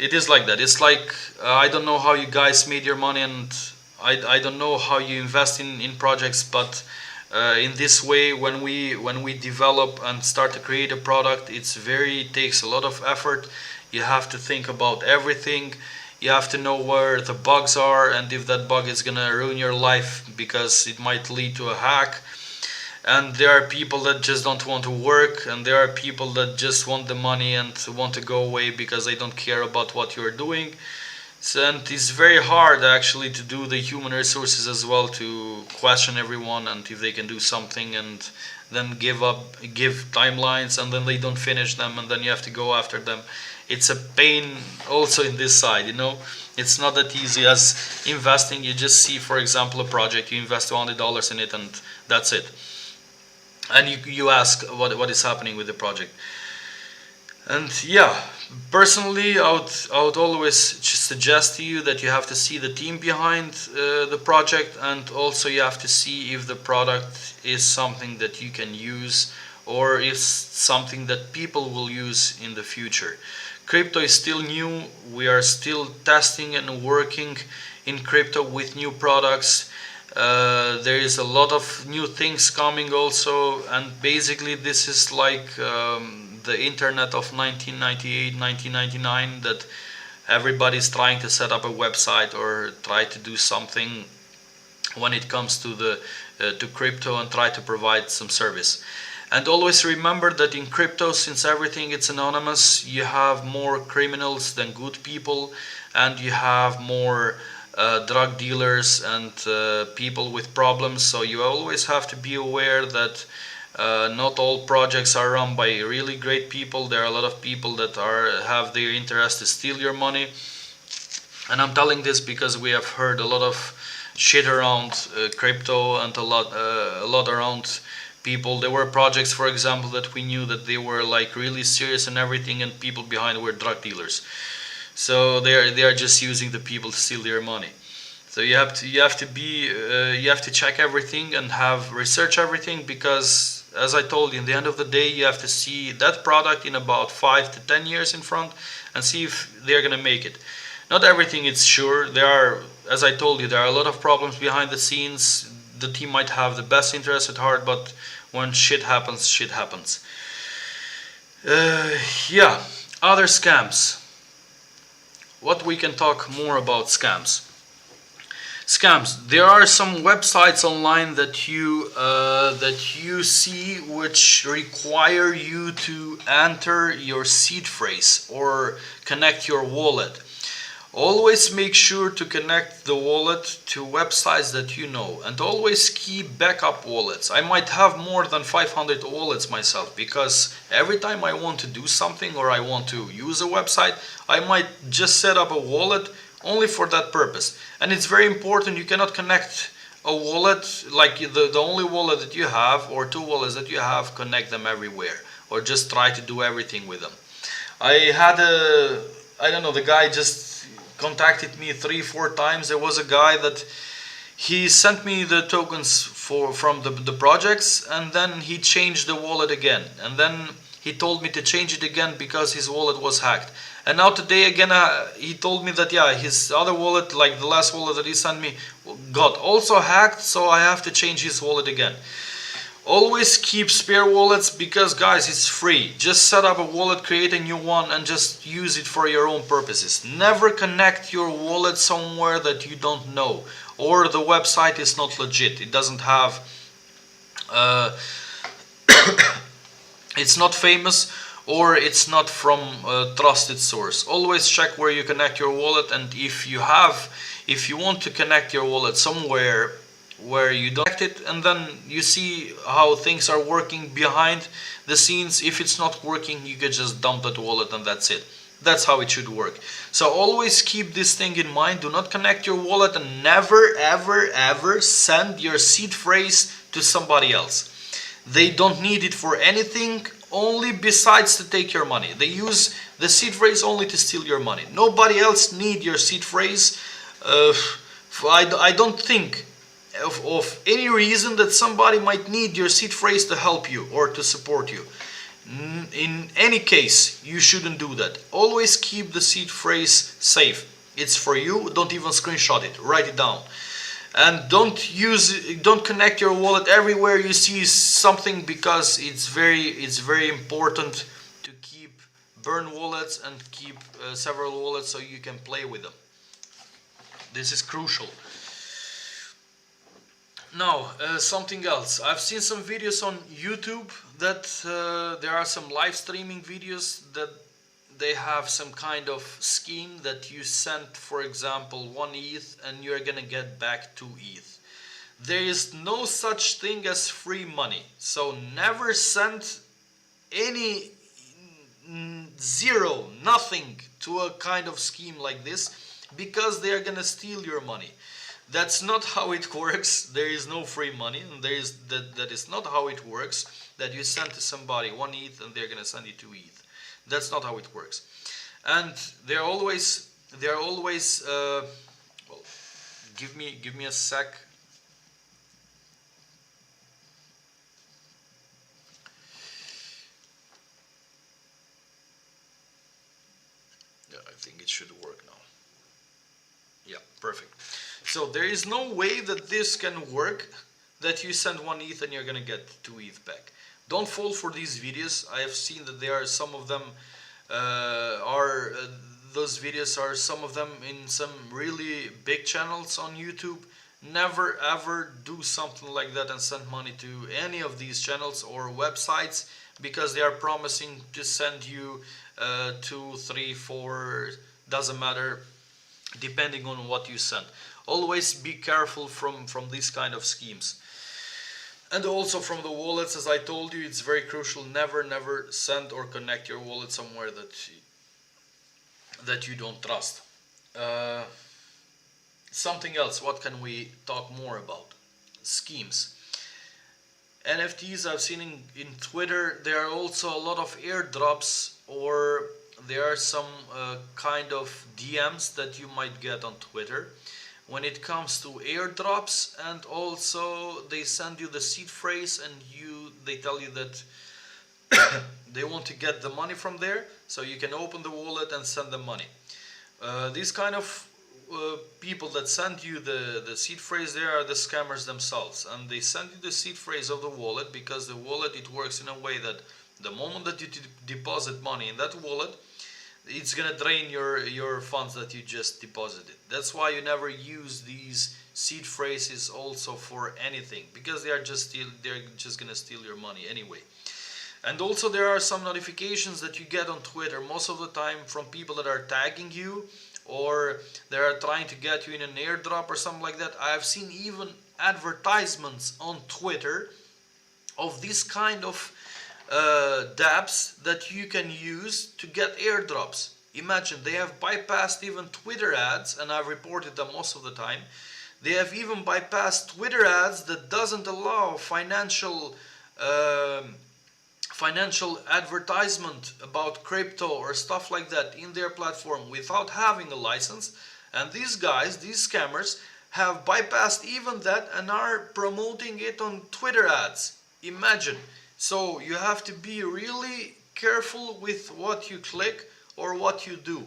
it is like that. It's like I don't know how you guys made your money, and I don't know how you invest in projects, but in this way, when we develop and start to create a product, it takes a lot of effort. You have to think about everything. You have to know where the bugs are, and if that bug is gonna ruin your life because it might lead to a hack. And there are people that just don't want to work, and there are people that just want the money and want to go away because they don't care about what you're doing. So, and it's very hard actually to do the human resources as well, to question everyone and if they can do something, and then give timelines, and then they don't finish them, and then you have to go after them. It's a pain also in this side, you know. It's not that easy as investing. You just see, for example, a project, you invest $200 in it, and that's it. And you ask what is happening with the project. And yeah, personally, I would always suggest to you that you have to see the team behind the project, and also you have to see if the product is something that you can use, or is something that people will use in the future. Crypto is still new. We are still testing and working in crypto with new products. There is a lot of new things coming also, and basically this is like the internet of 1998, 1999, that everybody's trying to set up a website or try to do something when it comes to to crypto, and try to provide some service. And always remember that in crypto, since everything is anonymous, you have more criminals than good people, and you have more drug dealers and people with problems. So you always have to be aware that not all projects are run by really great people. There are a lot of people that have their interest to steal your money. And I'm telling this because we have heard a lot of shit around crypto and a lot around people. There were projects, for example, that we knew that they were like really serious and everything, and people behind were drug dealers. So they are just using the people to steal their money. So you have to check everything and have research everything, because as I told you, in the end of the day, you have to see that product in about 5 to 10 years in front and see if they're gonna make it. Not everything is sure. There are, as I told you, there are a lot of problems behind the scenes. The team might have the best interest at heart, but when shit happens, shit happens. Yeah, other scams. What we can talk more about scams. Scams. There are some websites online that you see which require you to enter your seed phrase or connect your wallet. Always make sure to connect the wallet to websites that you know, and always keep backup wallets. I might have more than 500 wallets myself, because every time I want to do something or I want to use a website, I might just set up a wallet only for that purpose. And it's very important, you cannot connect a wallet, like the only wallet that you have or two wallets that you have, connect them everywhere or just try to do everything with them. I don't know, the guy just contacted me 3 4 times. There was a guy that he sent me the tokens from the projects, and then he changed the wallet again, and then he told me to change it again because his wallet was hacked. And now today again, he told me that yeah, his other wallet, like the last wallet that he sent me, got also hacked, so I have to change his wallet again. Always keep spare wallets, because guys, it's free. Just set up a wallet, create a new one, and just use it for your own purposes. Never connect your wallet somewhere that you don't know, or the website is not legit. It doesn't have uh, it's not famous, or it's not from a trusted source. Always check where you connect your wallet, and if you want to connect your wallet somewhere where you don't connect it, and then you see how things are working behind the scenes. If it's not working, you can just dump that wallet and that's it. That's how it should work. So always keep this thing in mind. Do not connect your wallet, and never ever ever send your seed phrase to somebody else. They don't need it for anything, only besides to take your money. They use the seed phrase only to steal your money. Nobody else need your seed phrase. I don't think of any reason that somebody might need your seed phrase to help you or to support you. In any case, you shouldn't do that. Always keep the seed phrase safe. It's for you. Don't even screenshot it. Write it down. And don't connect your wallet everywhere you see something, because it's very important to keep burn wallets and keep several wallets so you can play with them. This is crucial. Now, something else. I've seen some videos on YouTube that there are some live streaming videos that they have some kind of scheme that you send, for example, 1 ETH and you're gonna get back 2 ETH. There is no such thing as free money. So never send any zero, nothing to a kind of scheme like this, because they are gonna steal your money. That's not how it works. There is no free money, and that is not how it works. That you send to somebody 1 ETH and they're gonna send you 2 ETH. That's not how it works. And they're always well, give me a sec. Yeah, I think it should work now. Yeah, perfect. So there is no way that this can work, that you send 1 ETH and you're gonna get 2 ETH back. Don't fall for these videos. I have seen that there are some of them those videos are some of them in some really big channels on YouTube. Never ever do something like that and send money to any of these channels or websites, because they are promising to send you 2, 3, 4, doesn't matter, depending on what you send. Always be careful from these kind of schemes. And also from the wallets, as I told you, it's very crucial. Never send or connect your wallet somewhere that you don't trust. something else. What can we talk more about? Schemes. NFTs I've seen in Twitter. There are also a lot of airdrops, or there are some kind of DMs that you might get on Twitter when it comes to airdrops, and also they send you the seed phrase, and they tell you that they want to get the money from there, so you can open the wallet and send them money. These kind of people that send you the seed phrase, they are the scammers themselves, and they send you the seed phrase of the wallet because the wallet, it works in a way that the moment that you deposit money in that wallet, it's gonna drain your funds that you just deposited. That's why you never use these seed phrases also for anything, because they're just gonna steal your money anyway. And also there are some notifications that you get on Twitter most of the time from people that are tagging you, or they are trying to get you in an airdrop or something like that. I have seen even advertisements on Twitter of this kind of dApps that you can use to get airdrops. Imagine, they have bypassed even Twitter ads, and I've reported them most of the time. They have even bypassed Twitter ads that doesn't allow financial advertisement about crypto or stuff like that in their platform without having a license. And these guys, these scammers, have bypassed even that and are promoting it on Twitter ads. Imagine. So you have to be really careful with what you click or what you do.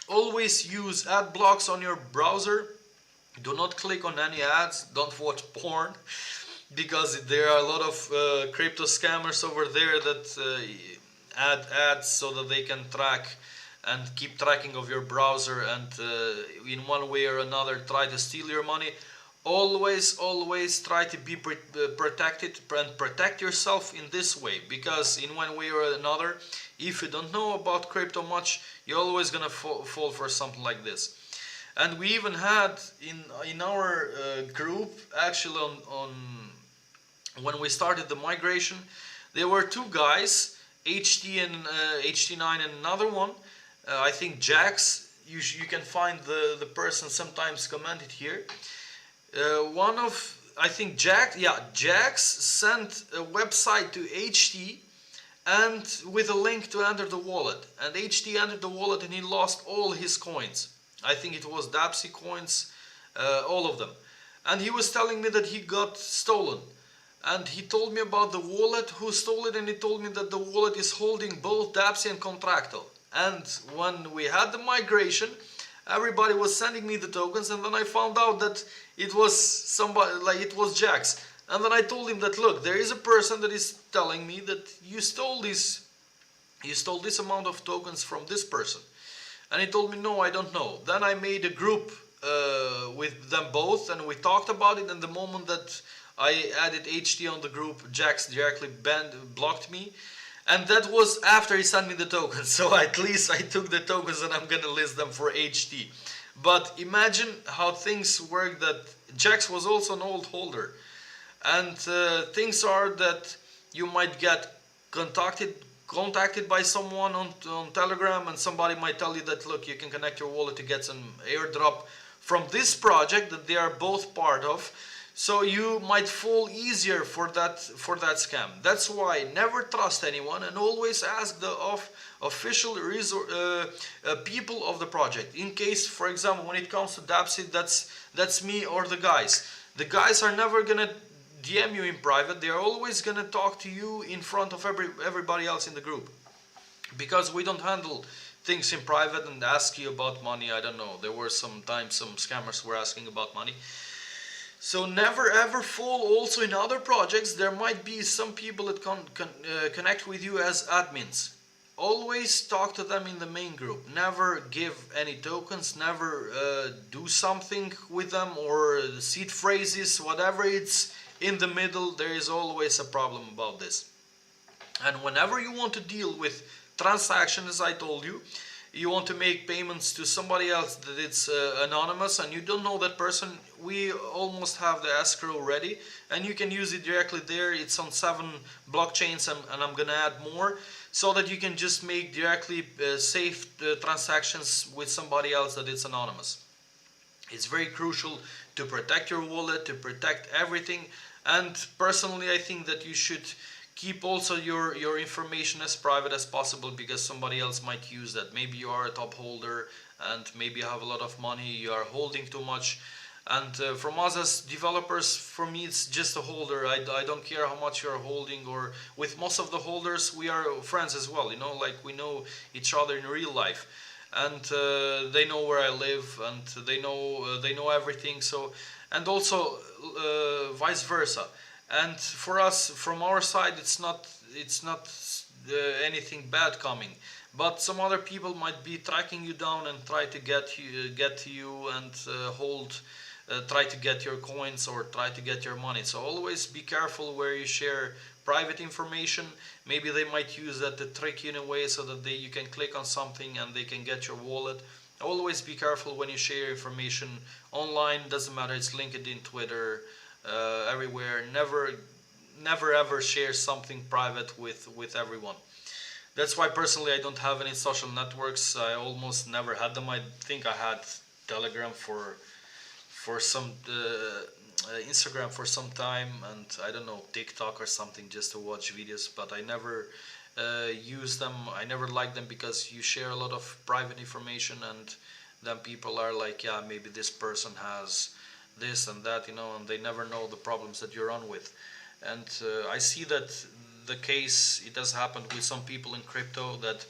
Always use ad blocks on your browser. Do not click on any ads. Don't watch porn, because there are a lot of crypto scammers over there that add ads so that they can track and keep tracking of your browser, and in one way or another try to steal your money. Always try to be protected and protect yourself in this way, because in one way or another, if you don't know about crypto much, you're always gonna fall for something like this. And we even had in our group, actually on when we started the migration, there were two guys, HT and HT9 and another one. I think Jax. You can find the person sometimes commented here. One of, I think Jax sent a website to HT and with a link to enter the wallet, and HT entered the wallet and he lost all his coins. I think it was Dapsy coins, all of them. And he was telling me that he got stolen. And he told me about the wallet, who stole it, and he told me that the wallet is holding both Dapsy and Contracto. And when we had the migration, everybody was sending me the tokens, and then I found out that it was somebody, like it was Jax. And then I told him that, look, there is a person that is telling me that you stole this amount of tokens from this person. And he told me, no, I don't know. Then I made a group with them both, and we talked about it. And the moment that I added HT on the group, Jax directly blocked me. And that was after he sent me the tokens. So at least I took the tokens and I'm gonna list them for HT. But imagine how things work, that Jax was also an old holder. And things are that you might get contacted by someone on Telegram, and somebody might tell you that, look, you can connect your wallet to get some airdrop from this project that they are both part of. So you might fall easier for that scam. That's why never trust anyone, and always ask the official people of the project. In case, for example, when it comes to Dapsy, that's me or the guys. The guys are never gonna DM you in private. They are always gonna talk to you in front of everybody else in the group, because we don't handle things in private and ask you about money. I don't know. There were sometimes some scammers were asking about money. So never ever fall also in other projects. There might be some people that connect with you as admins. Always talk to them in the main group. Never give any tokens, never do something with them, or seed phrases, whatever it's in the middle, there is always a problem about this. And whenever you want to deal with transactions, as I told you, you want to make payments to somebody else that it's anonymous and you don't know that person, we almost have the escrow ready and you can use it directly there. It's on 7 blockchains, and I'm gonna add more. so that you can just make directly safe transactions with somebody else that it's anonymous. It's very crucial to protect your wallet, to protect everything. And personally, I think that you should keep also your information as private as possible, because somebody else might use that. Maybe you are a top holder and maybe you have a lot of money, you are holding too much. And from us as developers, for me, it's just a holder. I don't care how much you're holding, or with most of the holders, we are friends as well, like we know each other in real life. And they know where I live, and they know everything. So, and also vice versa. And for us, from our side, it's not anything bad coming. But some other people might be tracking you down and try to get to you, and try to get your coins or try to get your money. So always be careful where you share private information. Maybe they might use that to trick you in a way so that you can click on something and they can get your wallet. Always be careful when you share information online. Doesn't matter, it's LinkedIn, Twitter, everywhere. Never ever share something private with everyone. That's why personally I don't have any social networks. I almost never had them. I think I had Telegram for some Instagram for some time, and I don't know, TikTok or something, just to watch videos. But I never use them. I never like them because you share a lot of private information, and then people are like, yeah, maybe this person has this and that, and they never know the problems that you're on with. And I see that the case, it has happened with some people in crypto, that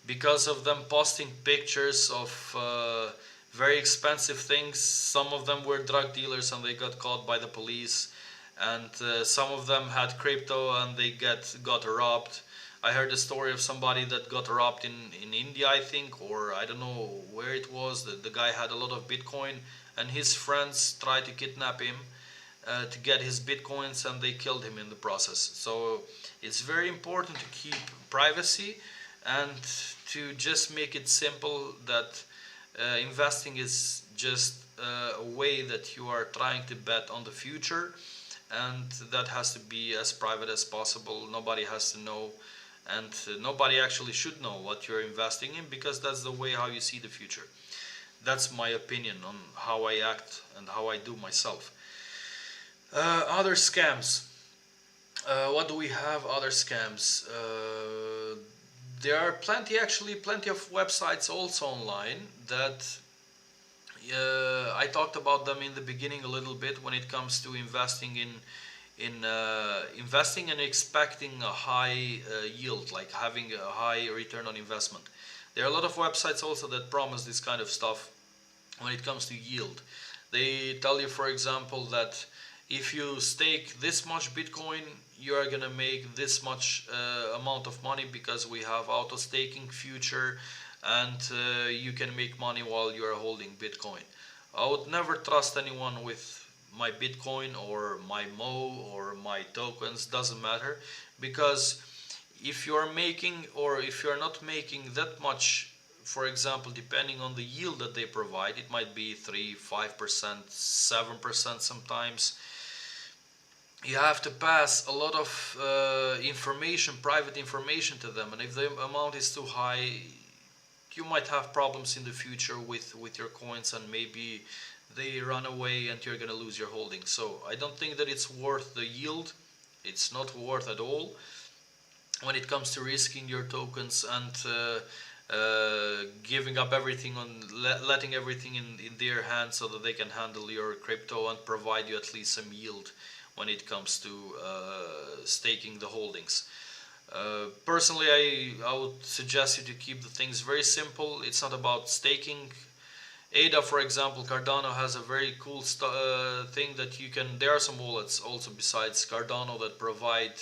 because of them posting pictures of very expensive things, some of them were drug dealers and they got caught by the police. And some of them had crypto and they got robbed. I heard a story of somebody that got robbed in India, I think, or I don't know where it was. The guy had a lot of Bitcoin, and his friends tried to kidnap him to get his Bitcoins, and they killed him in the process. So it's very important to keep privacy and to just make it simple that investing is just a way that you are trying to bet on the future, and that has to be as private as possible. Nobody has to know, and nobody actually should know what you're investing in, because that's the way how you see the future. That's my opinion on how I act and how I do myself. Other scams. What do we have? Other scams. There are plenty of websites also online that I talked about them in the beginning a little bit when it comes to investing in investing and expecting a high yield, like having a high return on investment. There are a lot of websites also that promise this kind of stuff when it comes to yield. They tell you, for example, that if you stake this much Bitcoin, you are gonna make this much amount of money, because we have auto staking future, and you can make money while you are holding Bitcoin. I would never trust anyone with my Bitcoin or my Mo or my tokens, doesn't matter, because if you are making or if you are not making that much, for example, depending on the yield that they provide, it might be 3, 5%, 7% sometimes. You have to pass a lot of information, private information to them, and if the amount is too high, you might have problems in the future with your coins, and maybe they run away and you're gonna lose your holdings. So I don't think that it's worth the yield. It's not worth at all when it comes to risking your tokens and giving up everything on letting everything in their hands so that they can handle your crypto and provide you at least some yield when it comes to staking the holdings. Personally, I would suggest you to keep the things very simple. It's not about staking. ADA, for example, Cardano has a very cool thing that you can. There are some wallets also besides Cardano that provide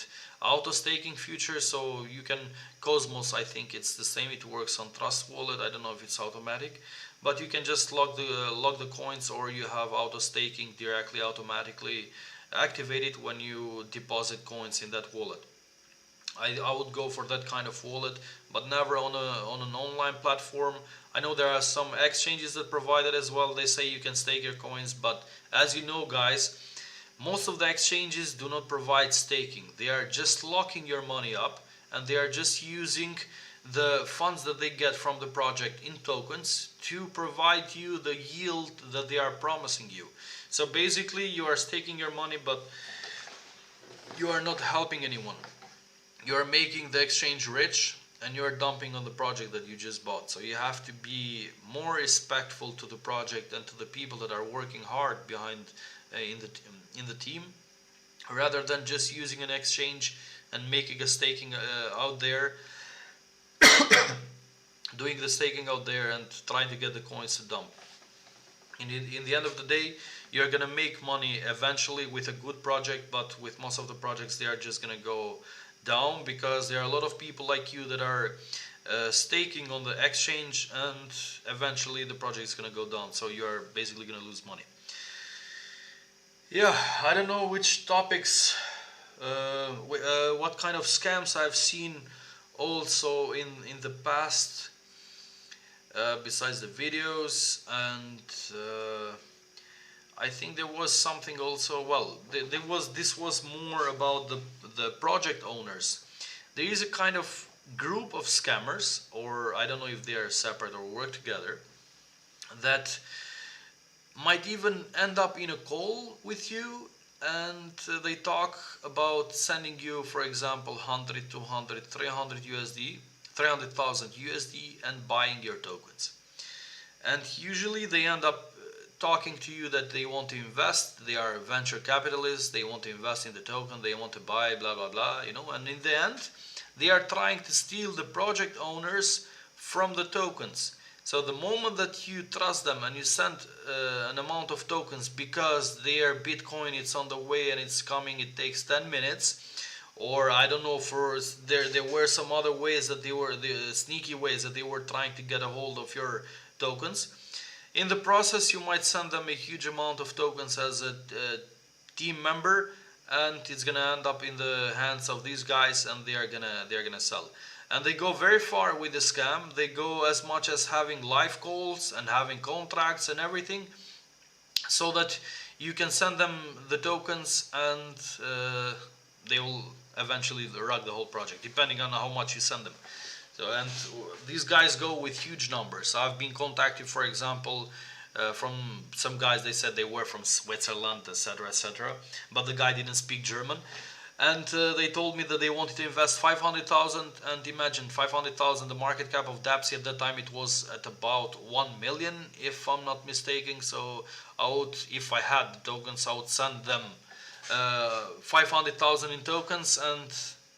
auto staking features. So you can. Cosmos, I think it's the same. It works on Trust Wallet. I don't know if it's automatic, but you can just log the coins, or you have auto staking directly automatically activated when you deposit coins in that wallet. I would go for that kind of wallet, but never on an online platform. I know there are some exchanges that provide it as well. They say you can stake your coins, but as you know, guys, most of the exchanges do not provide staking. They are just locking your money up, and they are just using the funds that they get from the project in tokens to provide you the yield that they are promising you. So basically you are staking your money, but you are not helping anyone. You are making the exchange rich, and you are dumping on the project that you just bought. So you have to be more respectful to the project and to the people that are working hard behind in the team, rather than just using an exchange and making a staking out there, doing the staking out there and trying to get the coins to dump. In the end of the day, you're gonna make money eventually with a good project, but with most of the projects, they are just gonna go down because there are a lot of people like you that are staking on the exchange, and eventually the project is gonna go down. So you're basically gonna lose money. Yeah, I don't know which topics, what kind of scams I've seen also in the past, besides the videos, and I think there was something also. Well, there was this was more about the project owners. There is a kind of group of scammers, or I don't know if they are separate or work together, that might even end up in a call with you, and they talk about sending you, for example, 100, 200, 300 USD, 300,000 USD, and buying your tokens. And usually they end up talking to you that they want to invest, they are venture capitalists, they want to invest in the token, they want to buy, blah blah blah, and in the end they are trying to steal the project owners from the tokens. So the moment that you trust them and you send an amount of tokens because their Bitcoin, it's on the way and it's coming, it takes 10 minutes, or I don't know, for there were some other ways that they were, the sneaky ways that they were trying to get a hold of your tokens. In the process, you might send them a huge amount of tokens as a team member, and it's gonna end up in the hands of these guys, and they're gonna sell. And they go very far with the scam. They go as much as having live calls and having contracts and everything, so that you can send them the tokens, and they will eventually rug the whole project, depending on how much you send them. So, and these guys go with huge numbers. I've been contacted, for example, from some guys. They said they were from Switzerland, etc., etc., but the guy didn't speak German, and they told me that they wanted to invest 500,000. And imagine 500,000. The market cap of Dapsy at that time, it was at about 1 million, if I'm not mistaken. So if I had the tokens, I would send them 500,000 in tokens, and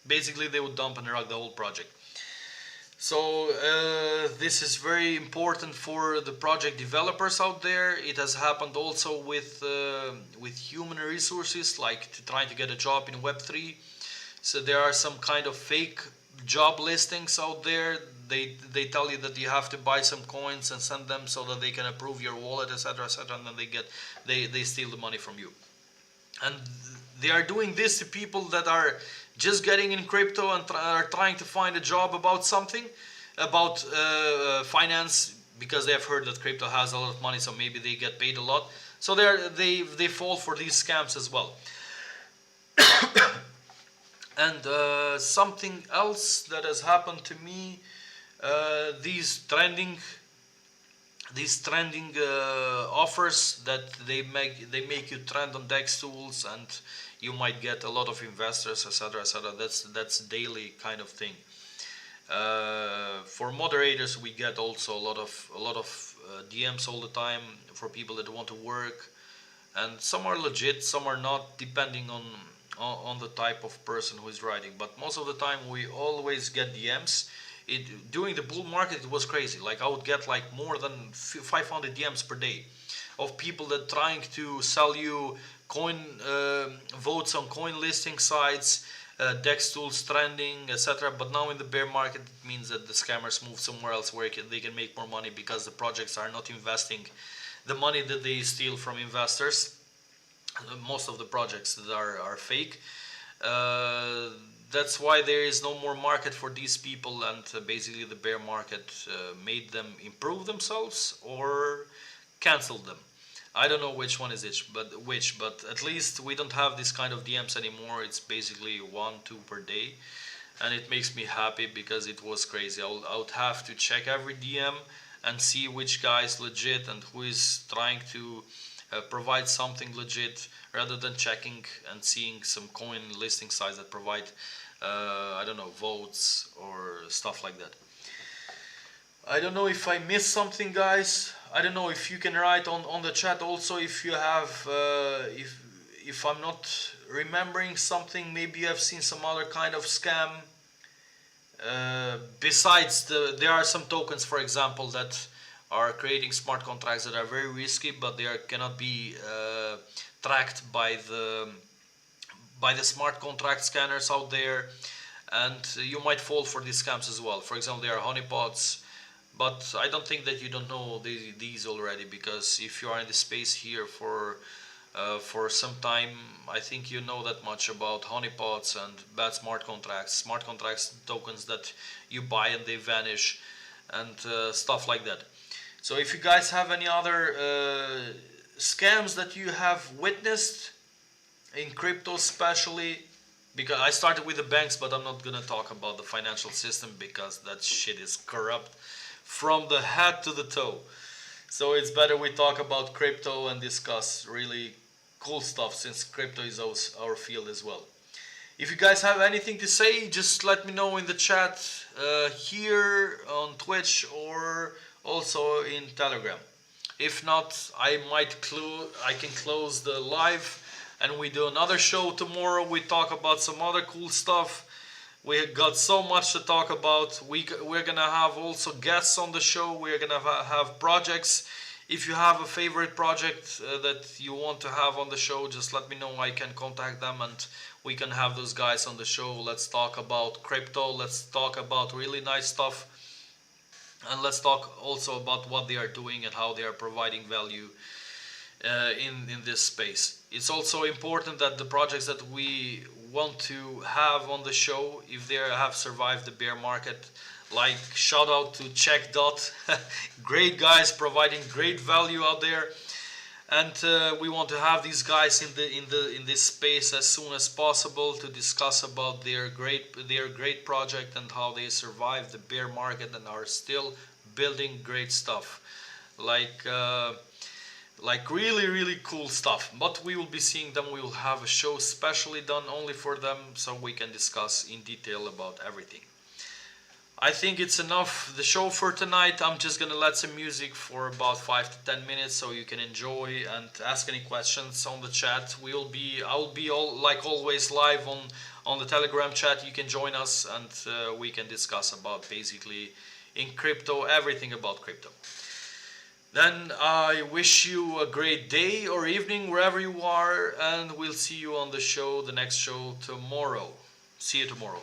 basically they would dump and rug the whole project. So this is very important for the project developers out there. It has happened also with human resources, like trying to get a job in Web3. So there are some kind of fake job listings out there. They tell you that you have to buy some coins and send them so that they can approve your wallet, etc., etc., and then they steal the money from you. And they are doing this to people that are just getting in crypto and are trying to find a job about something, about finance, because they have heard that crypto has a lot of money, so maybe they get paid a lot. So they fall for these scams as well. And something else that has happened to me, these trending offers that they make you trend on DEX tools, and you might get a lot of investors, etc., etc. That's daily kind of thing. For moderators, we get also a lot of DMs all the time for people that want to work, and some are legit, some are not, depending on the type of person who is writing. But most of the time, we always get DMs. During the bull market, it was crazy. Like, I would get like more than 500 DMs per day of people that trying to sell you coin votes on coin listing sites, DEX tools trending, etc. But now in the bear market, it means that the scammers move somewhere else where they can make more money, because the projects are not investing the money that they steal from investors. Most of the projects that are fake. That's why there is no more market for these people, and basically the bear market made them improve themselves or cancel them. I don't know which one is but at least we don't have this kind of DMs anymore. It's basically 1, 2 per day, and it makes me happy because it was crazy. I would have to check every DM and see which guy is legit and who is trying to provide something legit, rather than checking and seeing some coin listing sites that provide I don't know, votes or stuff like that. I don't know if I missed something, guys. I don't know if you can write on the chat also if you have if I'm not remembering something. Maybe you have seen some other kind of scam. Besides there are some tokens, for example, that are creating smart contracts that are very risky, but they cannot be tracked by the smart contract scanners out there, and you might fall for these scams as well. For example, there are honeypots, but I don't think that you don't know these already, because if you are in the space here for some time, I think you know that much about honeypots and bad smart contracts tokens that you buy and they vanish, and stuff like that. So if you guys have any other scams that you have witnessed in crypto, especially, because I started with the banks, but I'm not gonna talk about the financial system because that shit is corrupt from the head to the toe. So it's better we talk about crypto and discuss really cool stuff, since crypto is our field as well. If you guys have anything to say, just let me know in the chat here on Twitch or also in Telegram. If not, I can close the live and we do another show tomorrow. We talk about some other cool stuff. We got so much to talk about. We're gonna have also guests on the show. We're gonna have projects. If you have a favorite project that you want to have on the show, just let me know. I can contact them and we can have those guys on the show. Let's talk about crypto. Let's talk about really nice stuff. And let's talk also about what they are doing and how they are providing value in this space. It's also important that the projects that we want to have on the show, if they have survived the bear market, like shout out to Check Dot, great guys providing great value out there, and we want to have these guys in this space as soon as possible to discuss about their great project and how they survived the bear market and are still building great stuff, like really cool stuff. But we will be seeing them. We will have a show specially done only for them, so we can discuss in detail about everything. I think it's enough the show for tonight. I'm just gonna let some music for about 5 to 10 minutes so you can enjoy and ask any questions on the chat. I'll be all like always live on the Telegram chat. You can join us and we can discuss about basically in crypto, everything about crypto. Then I wish you a great day or evening wherever you are, and we'll see you on the show, the next show tomorrow. See you tomorrow.